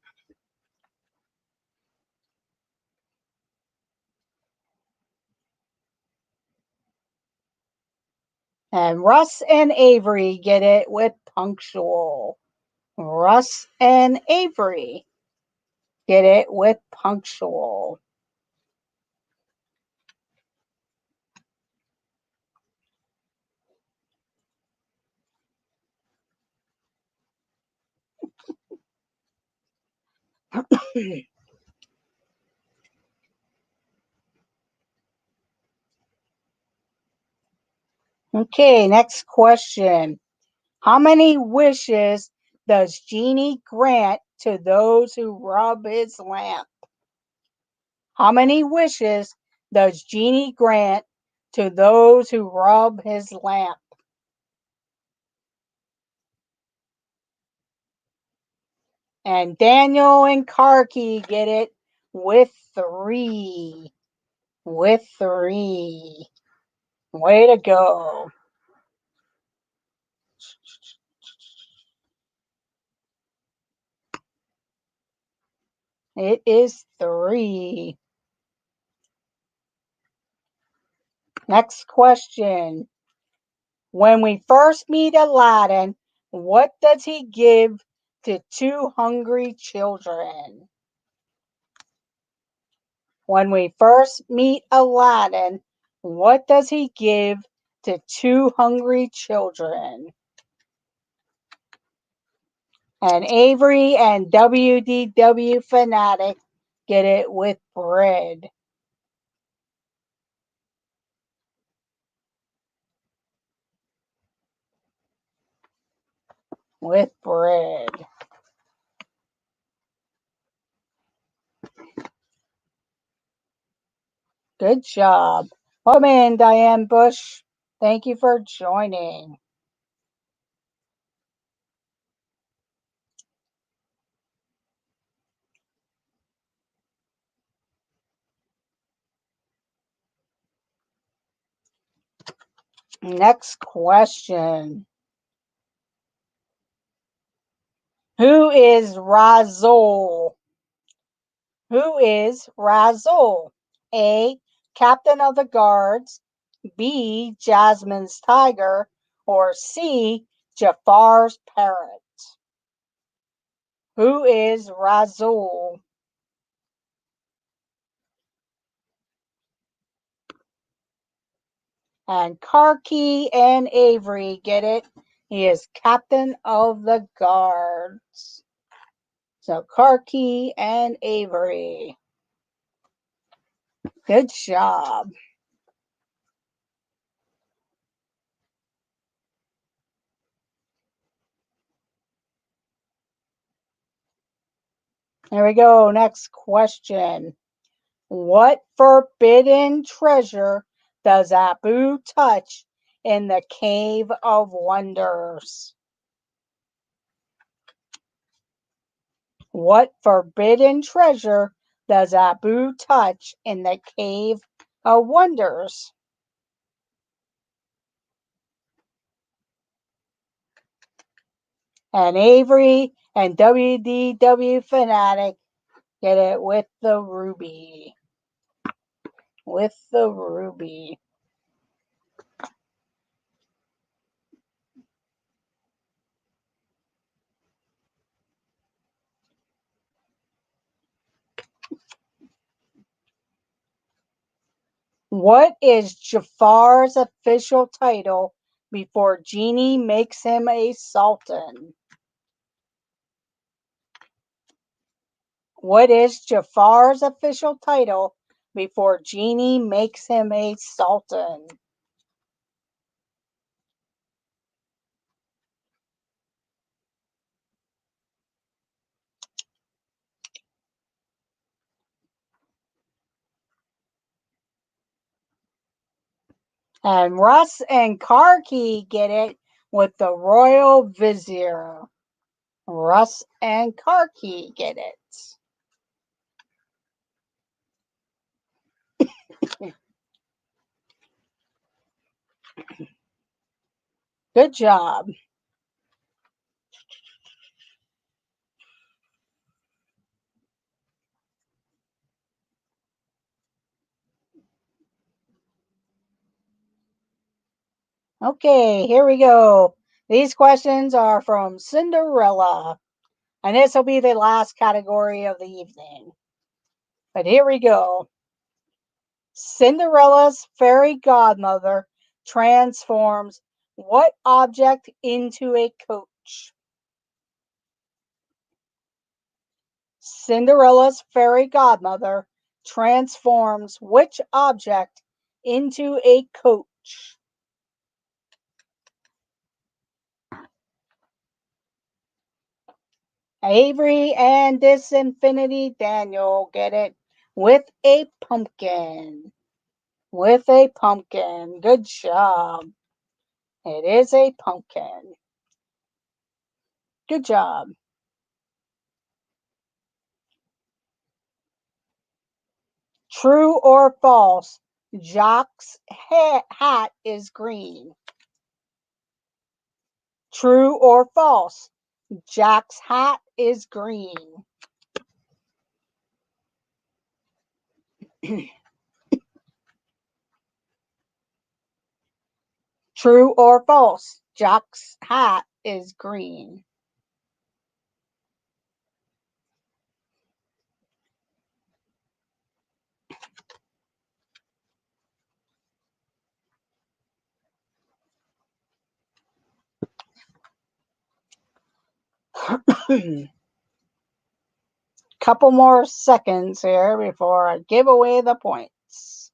Speaker 1: And Russ and Avery get it with punctual. Russ and Avery get it with punctual. Okay, next question. How many wishes does Genie grant to those who rub his lamp? How many wishes does Genie grant to those who rub his lamp? And Daniel and Karki get it with 3. With 3. Way to go. It is 3. Next question. When we first meet Aladdin, what does he give to 2 hungry children? When we first meet Aladdin, what does he give to 2 hungry children? And Avery and WDW Fanatic get it with bread. With bread. Good job. Welcome in, Diane Bush. Thank you for joining. Next question. Who is Rhizole? Who is Rhizole? A. Captain of the Guards. B. Jasmine's tiger. Or C. Jafar's parrot? Who is Rhizole? And Karki and Avery get it. He is Captain of the Guards. So Karki and Avery. Good job. Here we go. Next question. What forbidden treasure does Abu touch in the Cave of Wonders? What forbidden treasure does Abu touch in the Cave of Wonders? And Avery and WDW Fanatic get it with the ruby. With the ruby. What is Jafar's official title before Genie makes him a sultan? What is Jafar's official title before Genie makes him a sultan? And Russ and Karki get it with the royal vizier. Russ and Karki get it. Good job. Okay, here we go. These questions are from Cinderella, and this will be the last category of the evening. But here we go. Cinderella's fairy godmother transforms what object into a coach? Cinderella's fairy godmother transforms which object into a coach? Avery and Disinfinity Daniel get it with a pumpkin. With a pumpkin. Good job. It is a pumpkin. Good job. True or false? Jock's hat is green. True or false? Jack's hat is green. True or false? Jack's hat is green. Couple more seconds here before I give away the points.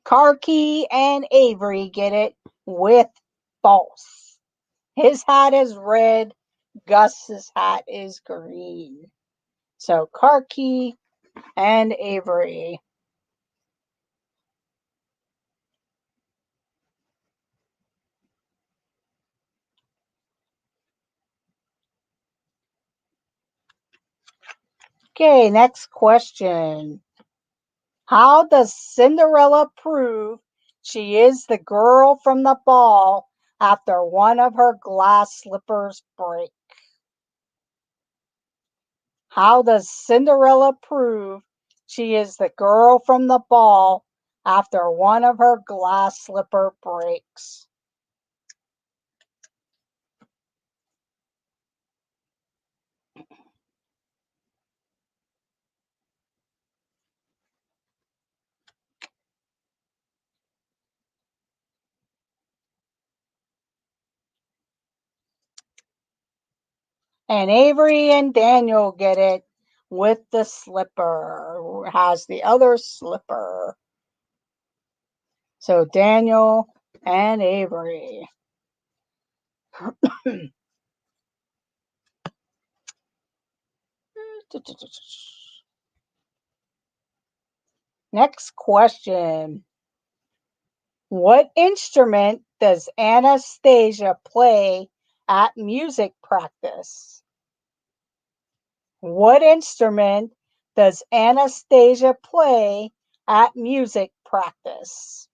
Speaker 1: Karki and Avery get it with false. His hat is red. Gus's hat is green. So Karki and Avery. Okay, next question. How does Cinderella prove she is the girl from the ball after one of her glass slippers break? How does Cinderella prove she is the girl from the ball after one of her glass slipper breaks? And Avery and Daniel get it with the slipper. Has the other slipper. So Daniel and Avery. Next question. What instrument does Anastasia play at music practice? What instrument does Anastasia play at music practice?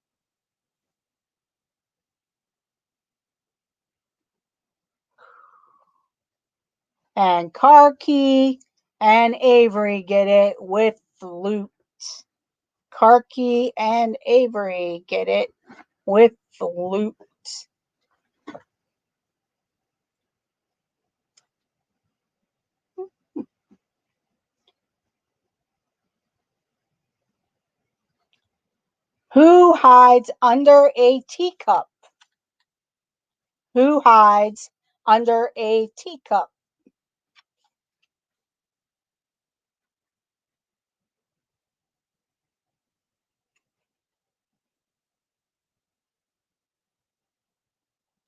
Speaker 1: And Karki and Avery get it with flute. Karki and Avery get it with flute. Who hides under a teacup? Who hides under a teacup?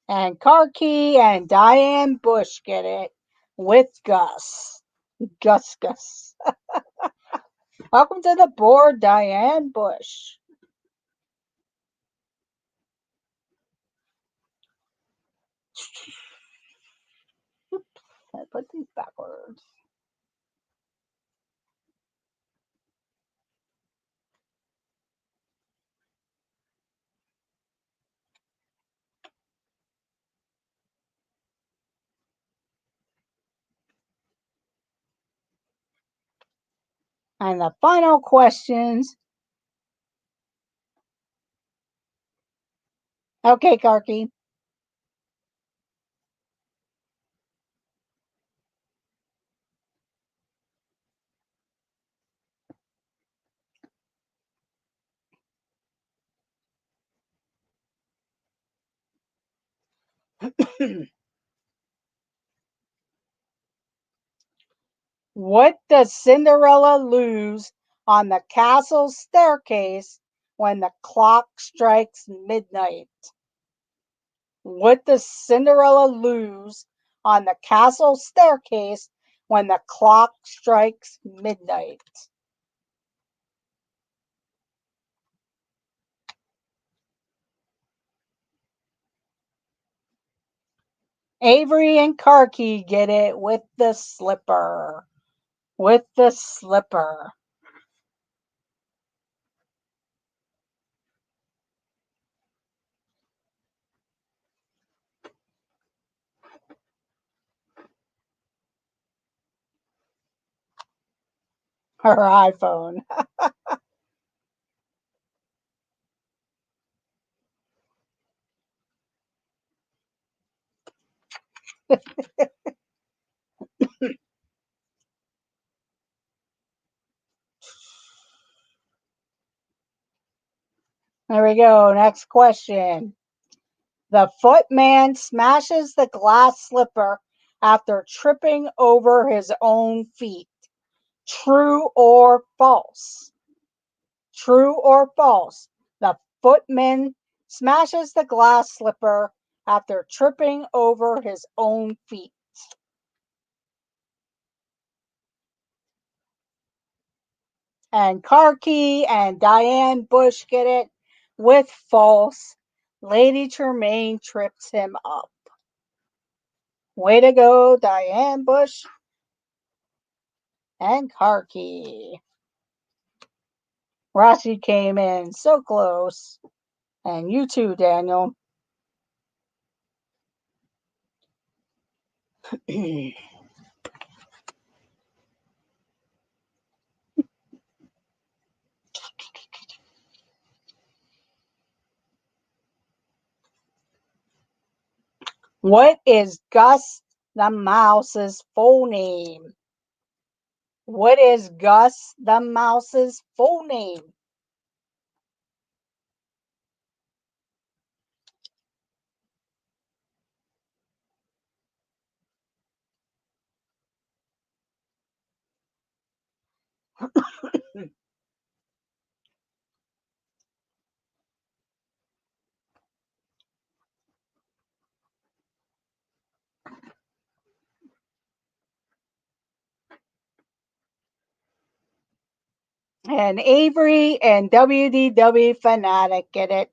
Speaker 1: And Karki and Diane Bush get it with Gus. Gus. Welcome to the board, Diane Bush. I put these backwards. And the final questions. Okay, Karki. What does Cinderella lose on the castle staircase when the clock strikes midnight? What does Cinderella lose on the castle staircase when the clock strikes midnight? Avery and Karki get it with the slipper. With the slipper. Her iPhone. There we go. Next question. The footman smashes the glass slipper after tripping over his own feet. True or false? True or false? The footman smashes the glass slipper after tripping over his own feet. And Karki and Diane Bush get it with false. Lady Tremaine trips him up. Way to go, Diane Bush and Karki. Rossi came in so close. And you too, Daniel. What is Gus the Mouse's full name? What is Gus the Mouse's full name? And Avery and WDW Fanatic get it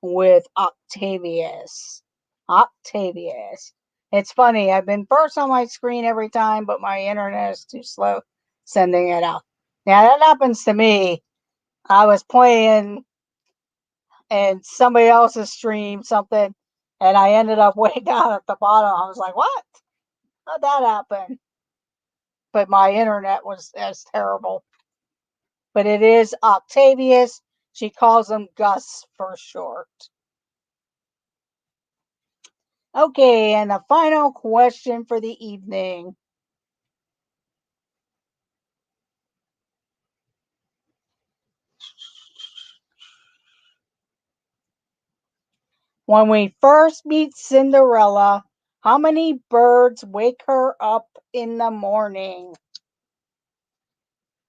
Speaker 1: with Octavius. Octavius. It's funny, I've been burst on my screen every time, but my internet is too slow sending it out. Now that happens to me. I was playing and somebody else's stream something, and I ended up way down at the bottom. I was like, what? How'd that happen? But my internet was as terrible. But it is Octavius. She calls him Gus for short. Okay, and the final question for the evening. When we first meet Cinderella, how many birds wake her up in the morning?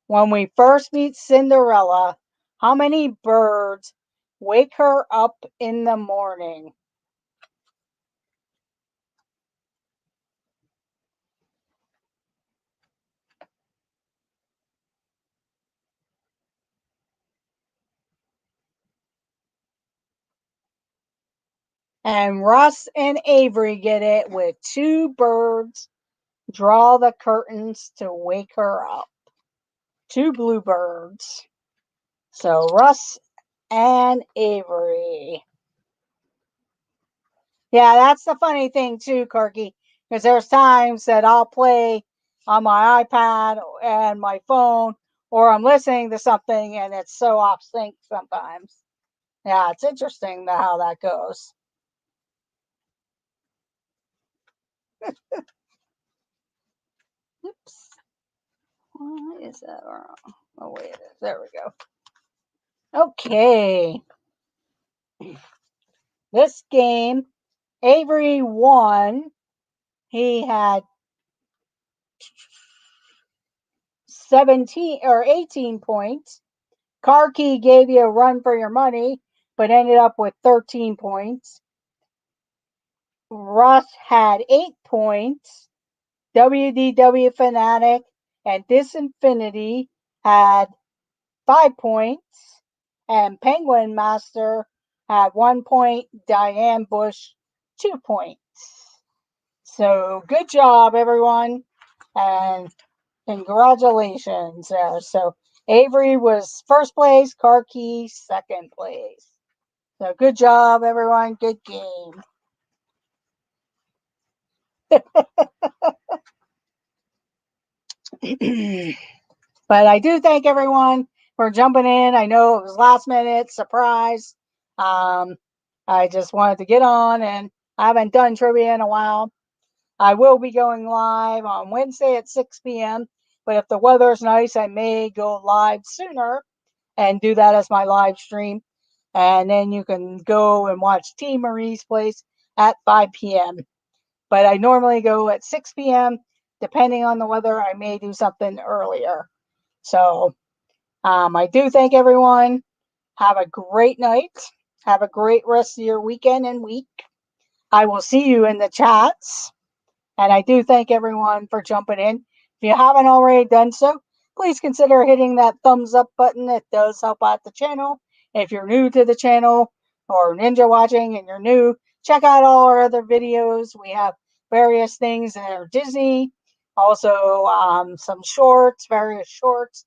Speaker 1: When we first meet Cinderella, how many birds wake her up in the morning? And Russ and Avery get it with two birds draw the curtains to wake her up. Two bluebirds. So Russ and Avery. Yeah, that's the funny thing too, Kirky, because there's times that I'll play on my iPad and my phone, or I'm listening to something and it's so off sync sometimes. Yeah, it's interesting how that goes. Oops. Why is that wrong? Oh, wait, it is. There we go. Okay. This game, Avery won. He had 17 or 18 points. Car Key gave you a run for your money, but ended up with 13 points. Russ had 8 points. WDW Fanatic and Disinfinity had 5 points. And Penguin Master had 1 point. Diane Bush, 2 points. So good job, everyone. And congratulations. So Avery was first place, Car Key second place. So good job, everyone. Good game. But I do thank everyone for jumping in. I know it was last minute surprise. Um, I just wanted to get on, and I haven't done trivia in a while. I will be going live on Wednesday at 6 p.m. But if the weather is nice, I may go live sooner and do that as my live stream. And then you can go and watch T. Marie's Place at 5 p.m. But I normally go at 6 p.m. Depending on the weather, I may do something earlier. So I do thank everyone. Have a great night. Have a great rest of your weekend and week. I will see you in the chats. And I do thank everyone for jumping in. If you haven't already done so, please consider hitting that thumbs up button. It does help out the channel. If you're new to the channel or ninja watching and you're new, check out all our other videos. We have various things that are Disney, also some shorts, various shorts,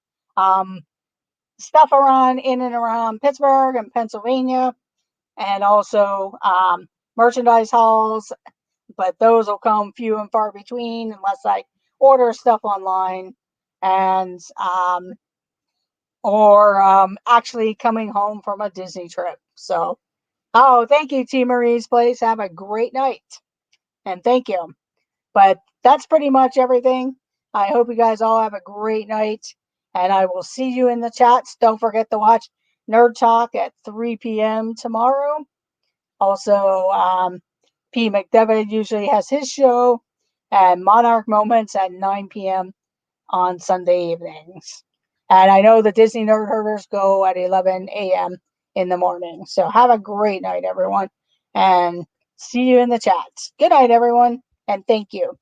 Speaker 1: stuff around in and around Pittsburgh and Pennsylvania, and also merchandise hauls, but those will come few and far between unless I order stuff online and or actually coming home from a Disney trip. So, oh, thank you, T. Marie's Place. Have a great night, and thank you. But that's pretty much everything. I hope you guys all have a great night, and I will see you in the chats. Don't forget to watch Nerd Talk at 3 p.m. tomorrow. Also, P. McDevitt usually has his show, and Monarch Moments at 9 p.m. on Sunday evenings. And I know the Disney Nerd Herders go at 11 a.m. in the morning. So have a great night, everyone, and see you in the chats. Good night, everyone, and thank you.